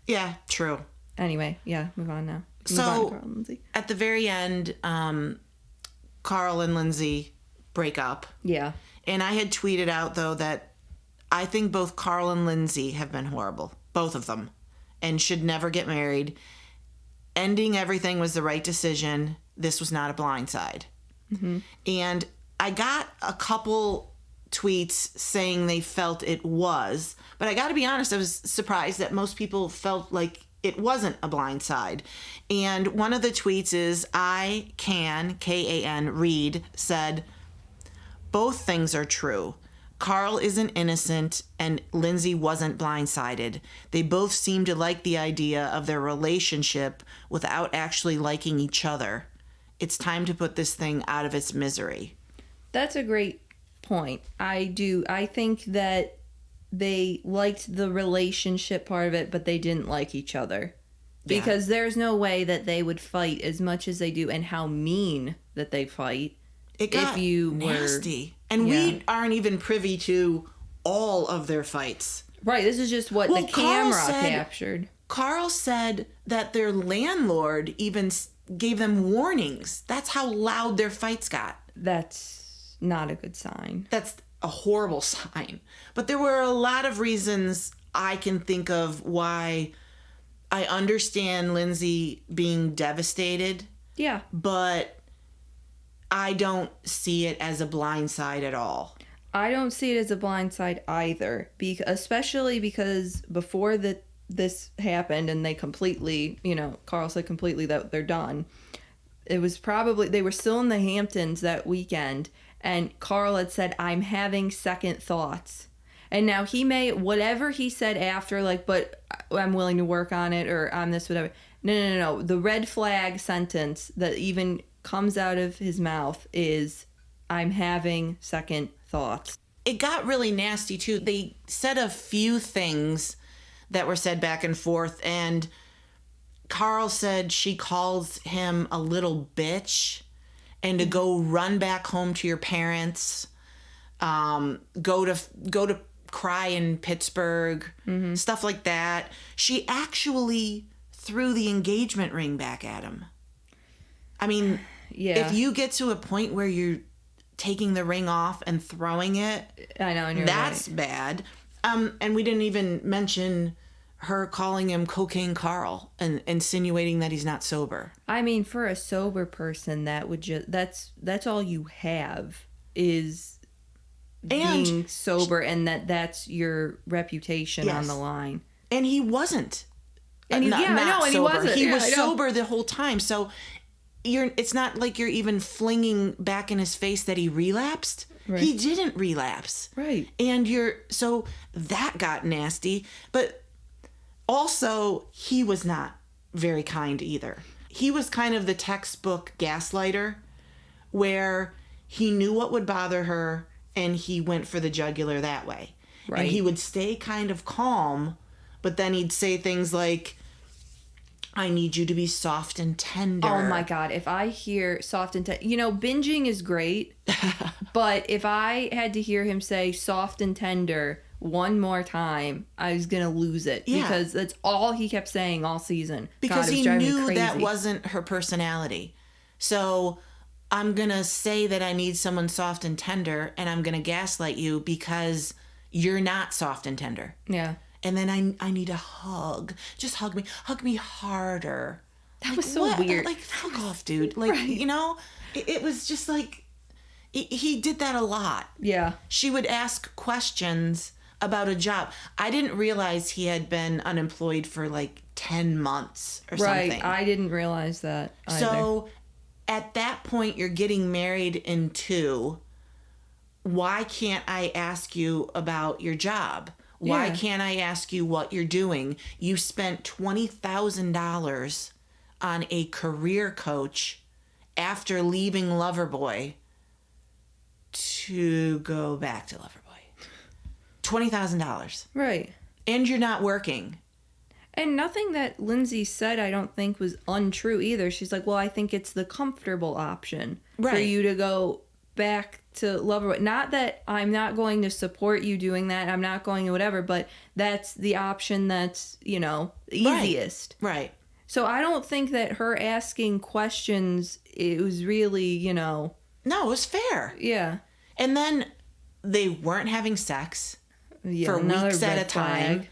Yeah, true. Anyway, move on now. Move on to Carl and Lindsay. At the very end, Carl and Lindsay break up. Yeah. And I had tweeted out, though, that I think both Carl and Lindsay have been horrible. Both of them. And should never get married. Ending everything was the right decision. This was not a blindside. Mm-hmm. And I got a couple tweets saying they felt it was. But I got to be honest, I was surprised that most people felt like it wasn't a blindside. And one of the tweets is, K-A-N, Reed, said, both things are true. Carl isn't innocent and Lindsay wasn't blindsided. They both seem to like the idea of their relationship without actually liking each other. It's time to put this thing out of its misery. That's a great point. I do. I think that they liked the relationship part of it, but they didn't like each other. Because there's no way that they would fight as much as they do, and how mean that they fight. It got nasty. And we aren't even privy to all of their fights. Right, this is just what the camera captured. Carl said that their landlord even gave them warnings. That's how loud their fights got. That's not a good sign. That's a horrible sign. But there were a lot of reasons I can think of why I understand Lindsay being devastated. Yeah. But I don't see it as a blindside at all. I don't see it as a blindside either, especially because before this happened and they completely, Carl said completely that they're done. It was probably, they were still in the Hamptons that weekend, and Carl had said, I'm having second thoughts. And now he may, whatever he said after, but I'm willing to work on it, or I'm this, whatever. No. The red flag sentence that even comes out of his mouth is, I'm having second thoughts. It got really nasty too. They said a few things that were said back and forth, and Carl said she calls him a little bitch, and to go run back home to your parents, go to cry in Pittsburgh, stuff like that. She actually threw the engagement ring back at him. I mean, if you get to a point where you're taking the ring off and throwing it, I know, and that's right. Bad. And we didn't even mention her calling him Cocaine Carl and insinuating that he's not sober. I mean, for a sober person, that would just that's all you have is being sober, and that's your reputation on the line. And he wasn't. And he, and he wasn't. He was sober the whole time. So it's not like you're even flinging back in his face that he relapsed. Right. He didn't relapse. Right. And so that got nasty. But also, he was not very kind either. He was kind of the textbook gaslighter, where he knew what would bother her and he went for the jugular that way. Right. And he would stay kind of calm, but then he'd say things like, I need you to be soft and tender. Oh my God. If I hear soft and tender, binging is great, but if I had to hear him say soft and tender one more time, I was going to lose it. Yeah. Because that's all he kept saying all season. Because he knew that wasn't her personality. So I'm going to say that I need someone soft and tender, and I'm going to gaslight you because you're not soft and tender. Yeah. And then I need a hug. Just hug me. Hug me harder. That was so weird. Like, fuck off, dude. Like, right. It was just like, he did that a lot. Yeah. She would ask questions about a job. I didn't realize he had been unemployed for like 10 months or something. Right. I didn't realize that either. So at that point, you're getting married in 2. Why can't I ask you about your job? Why can't I ask you what you're doing? You spent $20,000 on a career coach after leaving Loverboy to go back to Loverboy. $20,000. Right. And you're not working. And nothing that Lindsay said, I don't think, was untrue either. She's like, well, I think it's the comfortable option for you to go back to Loverboy. Not that I'm not going to support you doing that. I'm not going to whatever, but that's the option that's, easiest. Right. So I don't think that her asking questions, it was really, No, it was fair. Yeah. And then they weren't having sex for weeks at a time.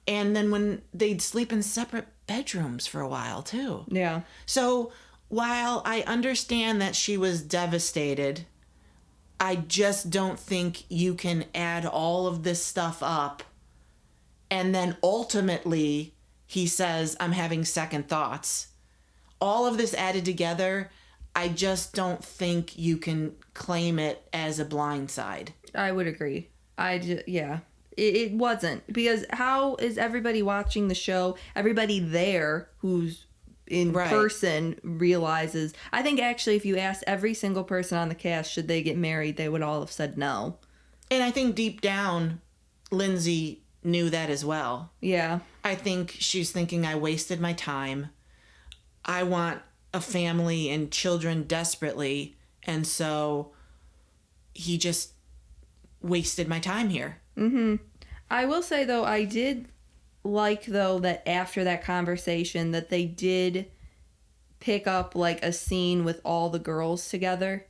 And then when they'd sleep in separate bedrooms for a while, too. Yeah. So while I understand that she was devastated, I just don't think you can add all of this stuff up and then ultimately he says, I'm having second thoughts. All of this added together, I just don't think you can claim it as a blindside. I would agree. It wasn't. Because how is everybody watching the show, everybody there who's in person realizes, I think actually if you asked every single person on the cast should they get married, they would all have said no. And I think deep down Lindsay knew that as well. Yeah. I think she's thinking, I wasted my time. I want a family and children desperately, and so he just wasted my time here. I will say though, I did like though that after that conversation that they did pick up like a scene with all the girls together.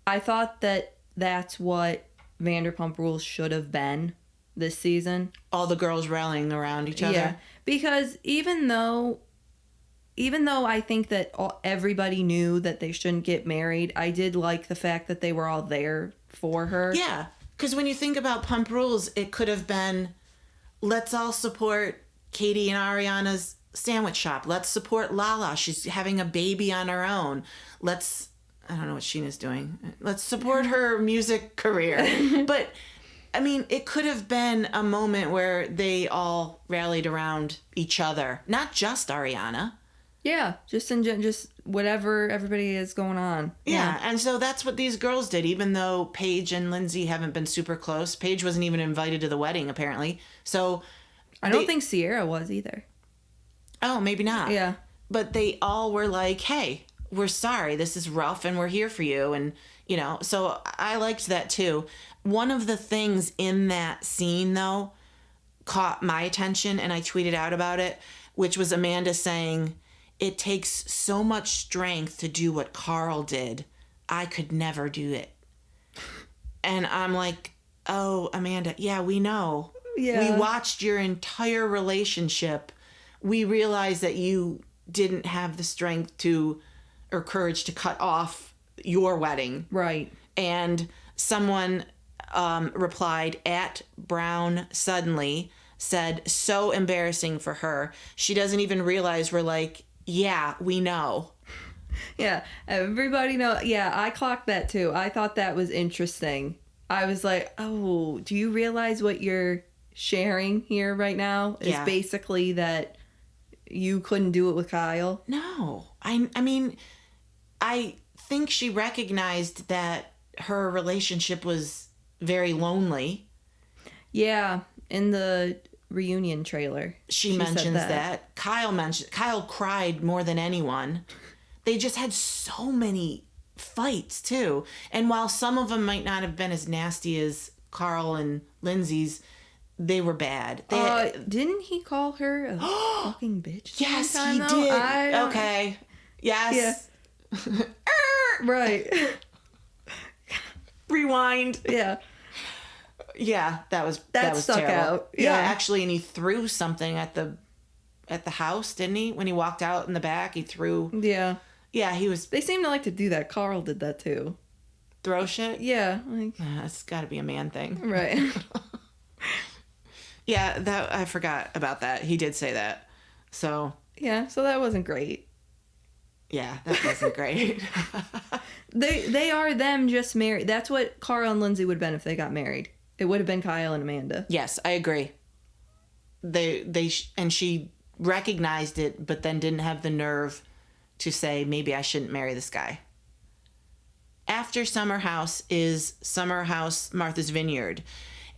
I thought that that's what Vanderpump Rules should have been this season. All the girls rallying around each other. Yeah, because even though I think that everybody knew that they shouldn't get married, I did like the fact that they were all there for her. Yeah, because when you think about Pump Rules, it could have been, let's all support Katie and Ariana's sandwich shop. Let's support Lala. She's having a baby on her own. I don't know what Sheena's doing. Let's support her music career. But, I mean, it could have been a moment where they all rallied around each other. Not just Ariana. Yeah, just whatever everybody is going on. Yeah, and so that's what these girls did, even though Paige and Lindsay haven't been super close. Paige wasn't even invited to the wedding, apparently. So I don't think Sierra was either. Oh, maybe not. Yeah. But they all were like, hey, we're sorry. This is rough, and we're here for you. And, so I liked that, too. One of the things in that scene, though, caught my attention, and I tweeted out about it, which was Amanda saying, it takes so much strength to do what Carl did. I could never do it. And I'm like, oh, Amanda, yeah, we know. Yeah. We watched your entire relationship. We realized that you didn't have the strength or courage to cut off your wedding. Right. And someone replied, at Brown Suddenly, said, so embarrassing for her. She doesn't even realize we're like, yeah, we know. Yeah, everybody know. Yeah, I clocked that too. I thought that was interesting. I was like, oh, do you realize what you're sharing here right now is basically that you couldn't do it with Kyle? No. I mean, I think she recognized that her relationship was very lonely. Yeah, in the reunion trailer. She mentions that. Kyle cried more than anyone. They just had so many fights, too. And while some of them might not have been as nasty as Carl and Lindsay's, they were bad. Didn't he call her a fucking bitch? Yes, sometime, he though? did. Okay. Yes. Yeah. Right. Rewind. Yeah. Yeah, that was stuck terrible. out. Yeah, Yeah, actually, and he threw something at the house, didn't he? When he walked out in the back, he threw. Yeah. Yeah, he was. They seem to like to do that. Carl did that too. Throw shit? Yeah. Like, That's got to be a man thing. right. Yeah, that I forgot about that. He did say that. So. Yeah, so that wasn't great. Yeah, that wasn't great. They are them just married. That's what Carl and Lindsay would have been if they got married. It would have been Kyle and Amanda. Yes, I agree. And she recognized it, but then didn't have the nerve to say, maybe I shouldn't marry this guy. After Summer House is Summer House Martha's Vineyard.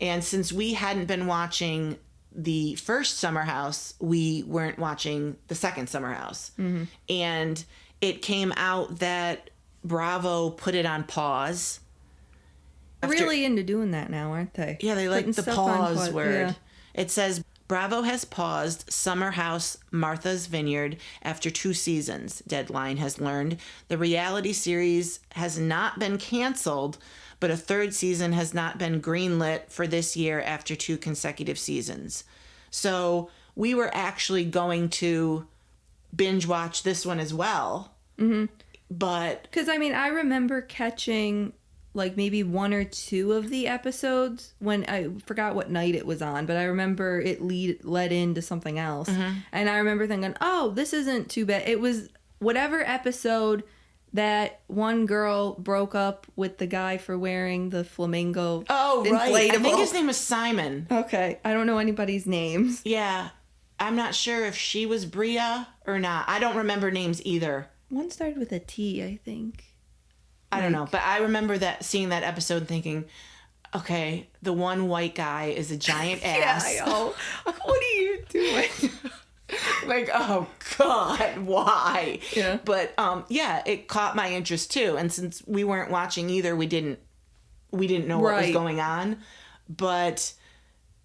And since we hadn't been watching the first Summer House, we weren't watching the second Summer House. Mm-hmm. And it came out that Bravo put it on pause. Really into doing that now, aren't they? Yeah, they like the pause word. Yeah. It says, Bravo has paused Summer House Martha's Vineyard after 2 seasons. Deadline has learned the reality series has not been canceled, but a 3rd season has not been greenlit for this year after 2 consecutive seasons. So we were actually going to binge watch this one as well. Mm-hmm. But... Because, I mean, I remember catching... like maybe 1 or 2 of the episodes when I forgot what night it was on, but I remember it led into something else. Mm-hmm. And I remember thinking, oh, this isn't too bad. It was whatever episode that one girl broke up with the guy for wearing the flamingo inflatable. Right. I think his name was Simon. Okay. I don't know anybody's names. Yeah. I'm not sure if she was Bria or not. I don't remember names either. One started with a T, I think. I don't know, but I remember seeing that episode and thinking, okay, the one white guy is a giant ass. Yeah, I know. What are you doing? Like, oh God, why? Yeah. But yeah, it caught my interest too. And since we weren't watching either, we didn't know what was going on. But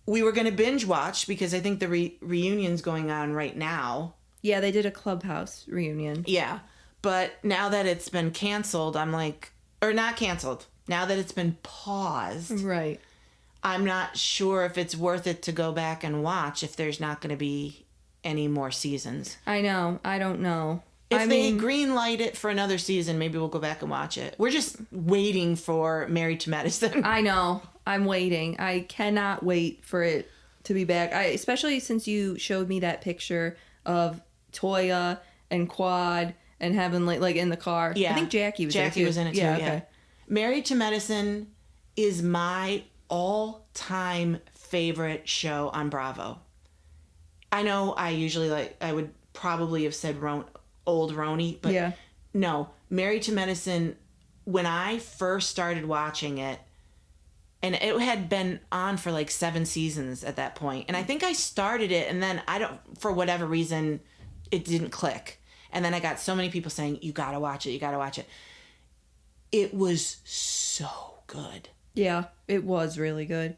we were going to binge watch because I think the reunion's going on right now. Yeah, they did a Clubhouse reunion. Yeah. But now that it's been canceled, I'm like, or not canceled, now that it's been paused. Right. I'm not sure if it's worth it to go back and watch if there's not going to be any more seasons. I know. I don't know. If they green light it for another season, maybe we'll go back and watch it. We're just waiting for Married to Medicine. I know. I'm waiting. I cannot wait for it to be back. Especially since you showed me that picture of Toya and Quad and having like in the car. Yeah. I think Jackie was in it too. Yeah. Okay. Married to Medicine is my all-time favorite show on Bravo. I know I usually I would probably have said old Roni, but no. Married to Medicine, when I first started watching it, and it had been on for like 7 seasons at that point, and I think I started it, and then for whatever reason, it didn't click. And then I got so many people saying, you gotta watch it, you gotta watch it. It was so good. Yeah, it was really good.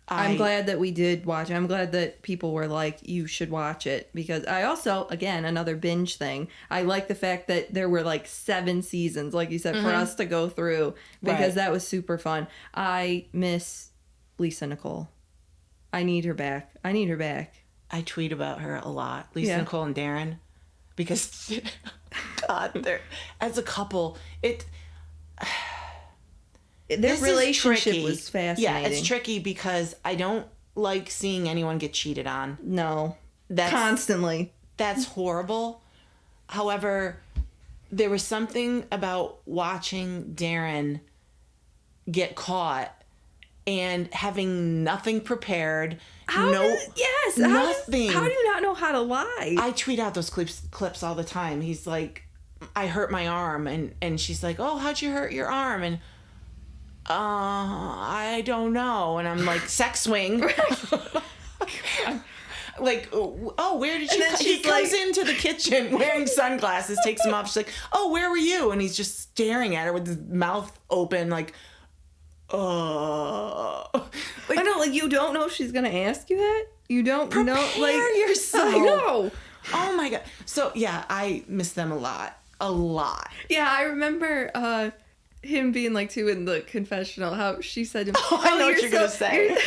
I'm glad that we did watch it. I'm glad that people were like, you should watch it. Because I also, again, another binge thing. I like the fact that there were like 7 seasons, like you said, for us to go through. Because that was super fun. I miss Lisa Nicole. I need her back. I need her back. I tweet about her a lot. Lisa, Yeah. Nicole, and Darren. Because, God, they're, as a couple, Their this is relationship tricky. was fascinating. Yeah, it's tricky because I don't like seeing anyone get cheated on. No. That's, Constantly. That's horrible. However, there was something about watching Darren get caught and having nothing prepared. Nothing. How do you not know how to lie? I tweet out those clips all the time. He's like, I hurt my arm. And she's like, oh, how'd you hurt your arm? And, I don't know. And I'm like, sex swing. Like, oh, where did you come? He comes into the kitchen wearing sunglasses, takes them off. She's like, oh, where were you? And he's just staring at her with his mouth open, like, like, I know, like, you don't know if she's gonna ask you that. You don't know, like, yourself. I know. Oh my God. So yeah, I miss them a lot. Yeah, I remember him being like, too, in the confessional, how she said, oh, I know what you're gonna say.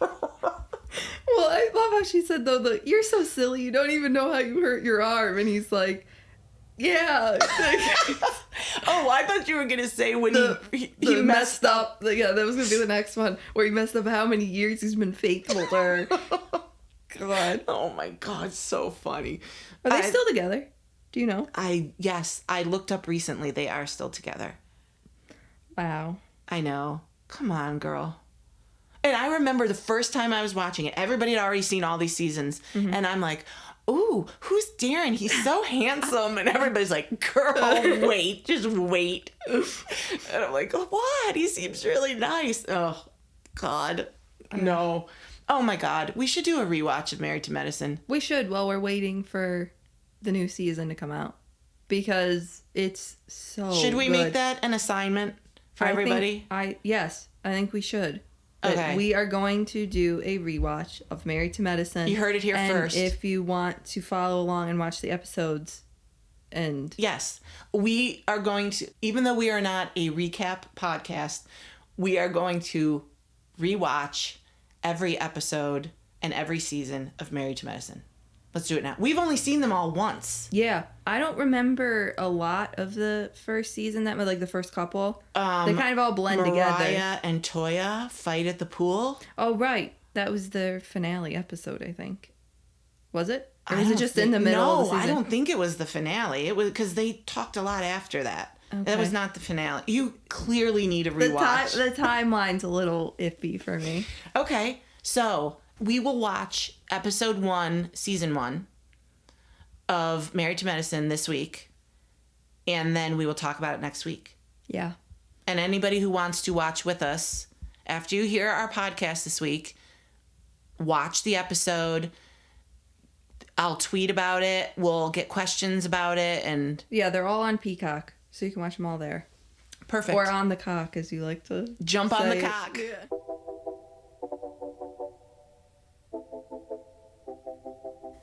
Well, I love how she said, though, you're so silly, you don't even know how you hurt your arm. And he's like, yeah. Oh, I thought you were going to say when he messed up. Yeah, that was going to be the next one, where he messed up how many years he's been faithful to her. God. Oh my God, so funny. Are they still together? Do you know? Yes, I looked up recently. They are still together. Wow. I know. Come on, girl. And I remember the first time I was watching it, everybody had already seen all these seasons. Mm-hmm. And I'm like, ooh, who's Darren? He's so handsome. And everybody's like, girl, wait, just wait. And I'm like, what? He seems really nice. Oh, God. No. Oh, my God. We should do a rewatch of Married to Medicine. We should, while we're waiting for the new season to come out. Because it's so Should we make that an assignment for everybody? Yes, I think we should. Okay. We are going to do a rewatch of Married to Medicine. You heard it here first. If you want to follow along and watch the episodes, and yes, we are going to, even though we are not a recap podcast, we are going to rewatch every episode and every season of Married to Medicine. Let's do it now. We've only seen them all once. Yeah. I don't remember a lot of the first season, like the first couple. They kind of all blend together. Mariah and Toya fight at the pool. Oh, right. That was their finale episode, I think. Was it? Or was it just in the middle of the season? No, I don't think it was the finale. It was because they talked a lot after that. Okay. That was not the finale. You clearly need a rewatch. The timeline's a little iffy for me. Okay. So we will watch episode 1, season 1 of Married to Medicine this week. And then we will talk about it next week. Yeah. And anybody who wants to watch with us, after you hear our podcast this week, watch the episode. I'll tweet about it. We'll get questions about it. And yeah, they're all on Peacock, so you can watch them all there. Perfect. Or on the cock, as you like to jump say on the cock. Yeah.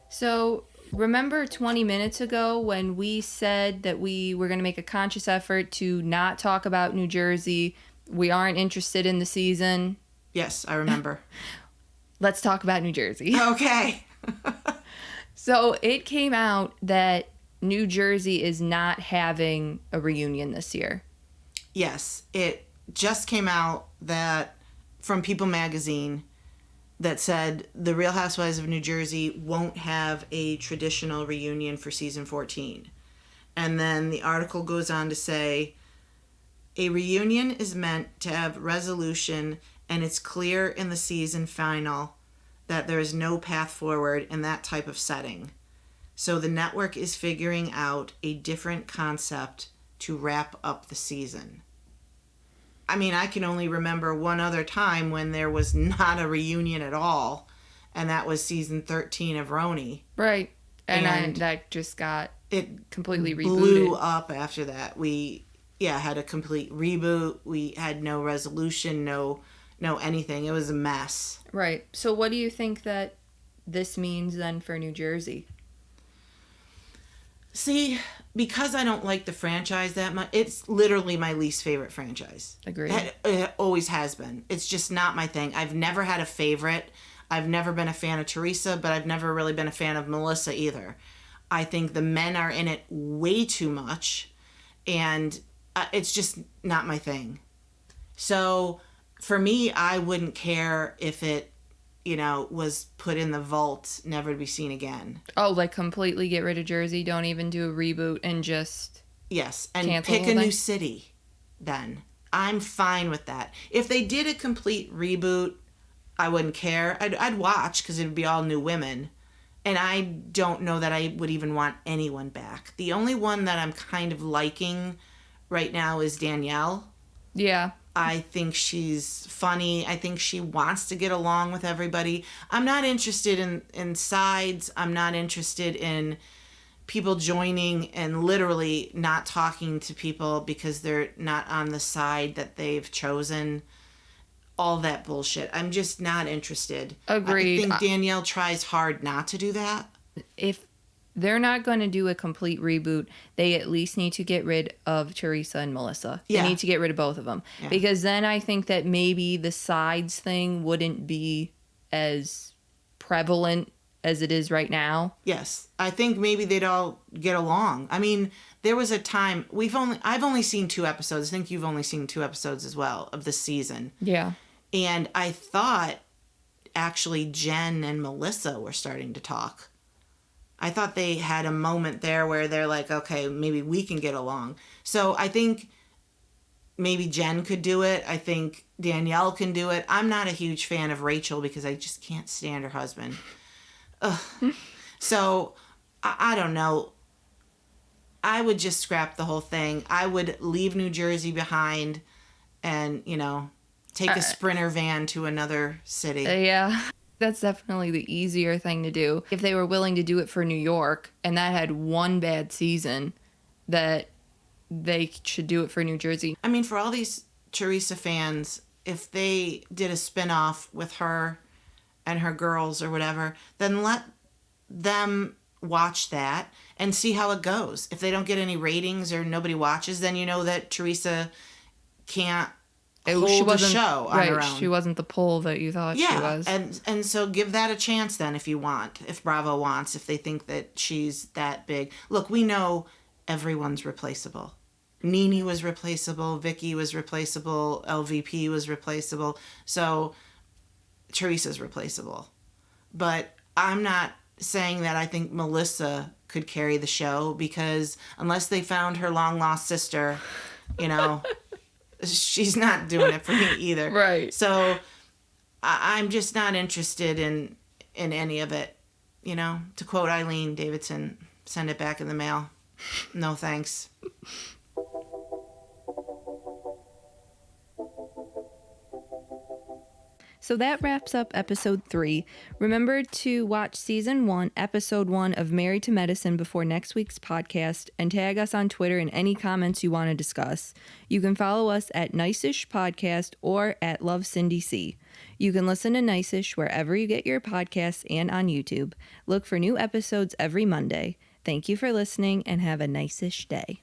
So, remember 20 minutes ago when we said that we were going to make a conscious effort to not talk about New Jersey? We aren't interested in the season. Yes, I remember. Let's talk about New Jersey. Okay. So, it came out that New Jersey is not having a reunion this year. Yes, it just came out that from People magazine that said the Real Housewives of New Jersey won't have a traditional reunion for season 14. And then the article goes on to say, a reunion is meant to have resolution, and it's clear in the season final that there is no path forward in that type of setting. So the network is figuring out a different concept to wrap up the season. I mean, I can only remember one other time when there was not a reunion at all, and that was season 13 of Roni. Right. And that just got completely rebooted. Blew up after that. We had a complete reboot. We had no resolution, no anything. It was a mess. Right. So what do you think that this means then for New Jersey? See, because I don't like the franchise that much, it's literally my least favorite franchise. Agreed. It always has been. It's just not my thing. I've never had a favorite. I've never been a fan of Teresa, but I've never really been a fan of Melissa either. I think the men are in it way too much, and it's just not my thing. So for me, I wouldn't care if it, was put in the vault, never to be seen again. Oh, like completely get rid of Jersey, don't even do a reboot and just... Yes, and pick a new city then. I'm fine with that. If they did a complete reboot, I wouldn't care. I'd watch because it would be all new women. And I don't know that I would even want anyone back. The only one that I'm kind of liking right now is Danielle. Yeah. I think she's funny. I think she wants to get along with everybody. I'm not interested in sides. I'm not interested in people joining and literally not talking to people because they're not on the side that they've chosen. All that bullshit. I'm just not interested. Agreed. I think Danielle tries hard not to do that. If they're not going to do a complete reboot, they at least need to get rid of Teresa and Melissa. Yeah. They need to get rid of both of them. Yeah. Because then I think that maybe the sides thing wouldn't be as prevalent as it is right now. Yes. I think maybe they'd all get along. I mean, there was a time I've only seen 2 episodes. I think you've only seen 2 episodes as well of this season. Yeah. And I thought actually Jen and Melissa were starting to talk. I thought they had a moment there where they're like, okay, maybe we can get along. So I think maybe Jen could do it. I think Danielle can do it. I'm not a huge fan of Rachel because I just can't stand her husband. Ugh. So I don't know. I would just scrap the whole thing. I would leave New Jersey behind and, take a Sprinter van to another city. Yeah. That's definitely the easier thing to do. If they were willing to do it for New York and that had one bad season, that they should do it for New Jersey. I mean, for all these Teresa fans, if they did a spinoff with her and her girls or whatever, then let them watch that and see how it goes. If they don't get any ratings or nobody watches, then you know that Teresa can't hold the show on her own. She wasn't the pull that you thought she was. And so give that a chance then if you want, if Bravo wants, if they think that she's that big. Look, we know everyone's replaceable. Nene was replaceable, Vicky was replaceable, LVP was replaceable. So Teresa's replaceable. But I'm not saying that I think Melissa could carry the show because unless they found her long lost sister, she's not doing it for me either. Right. So I'm just not interested in any of it. To quote Eileen Davidson, send it back in the mail. No thanks. So that wraps up episode 3. Remember to watch season 1, episode 1 of Married to Medicine before next week's podcast and tag us on Twitter in any comments you want to discuss. You can follow us at Nice-ish Podcast or at LoveCindyC. You can listen to Nice-ish wherever you get your podcasts and on YouTube. Look for new episodes every Monday. Thank you for listening and have a nice-ish day.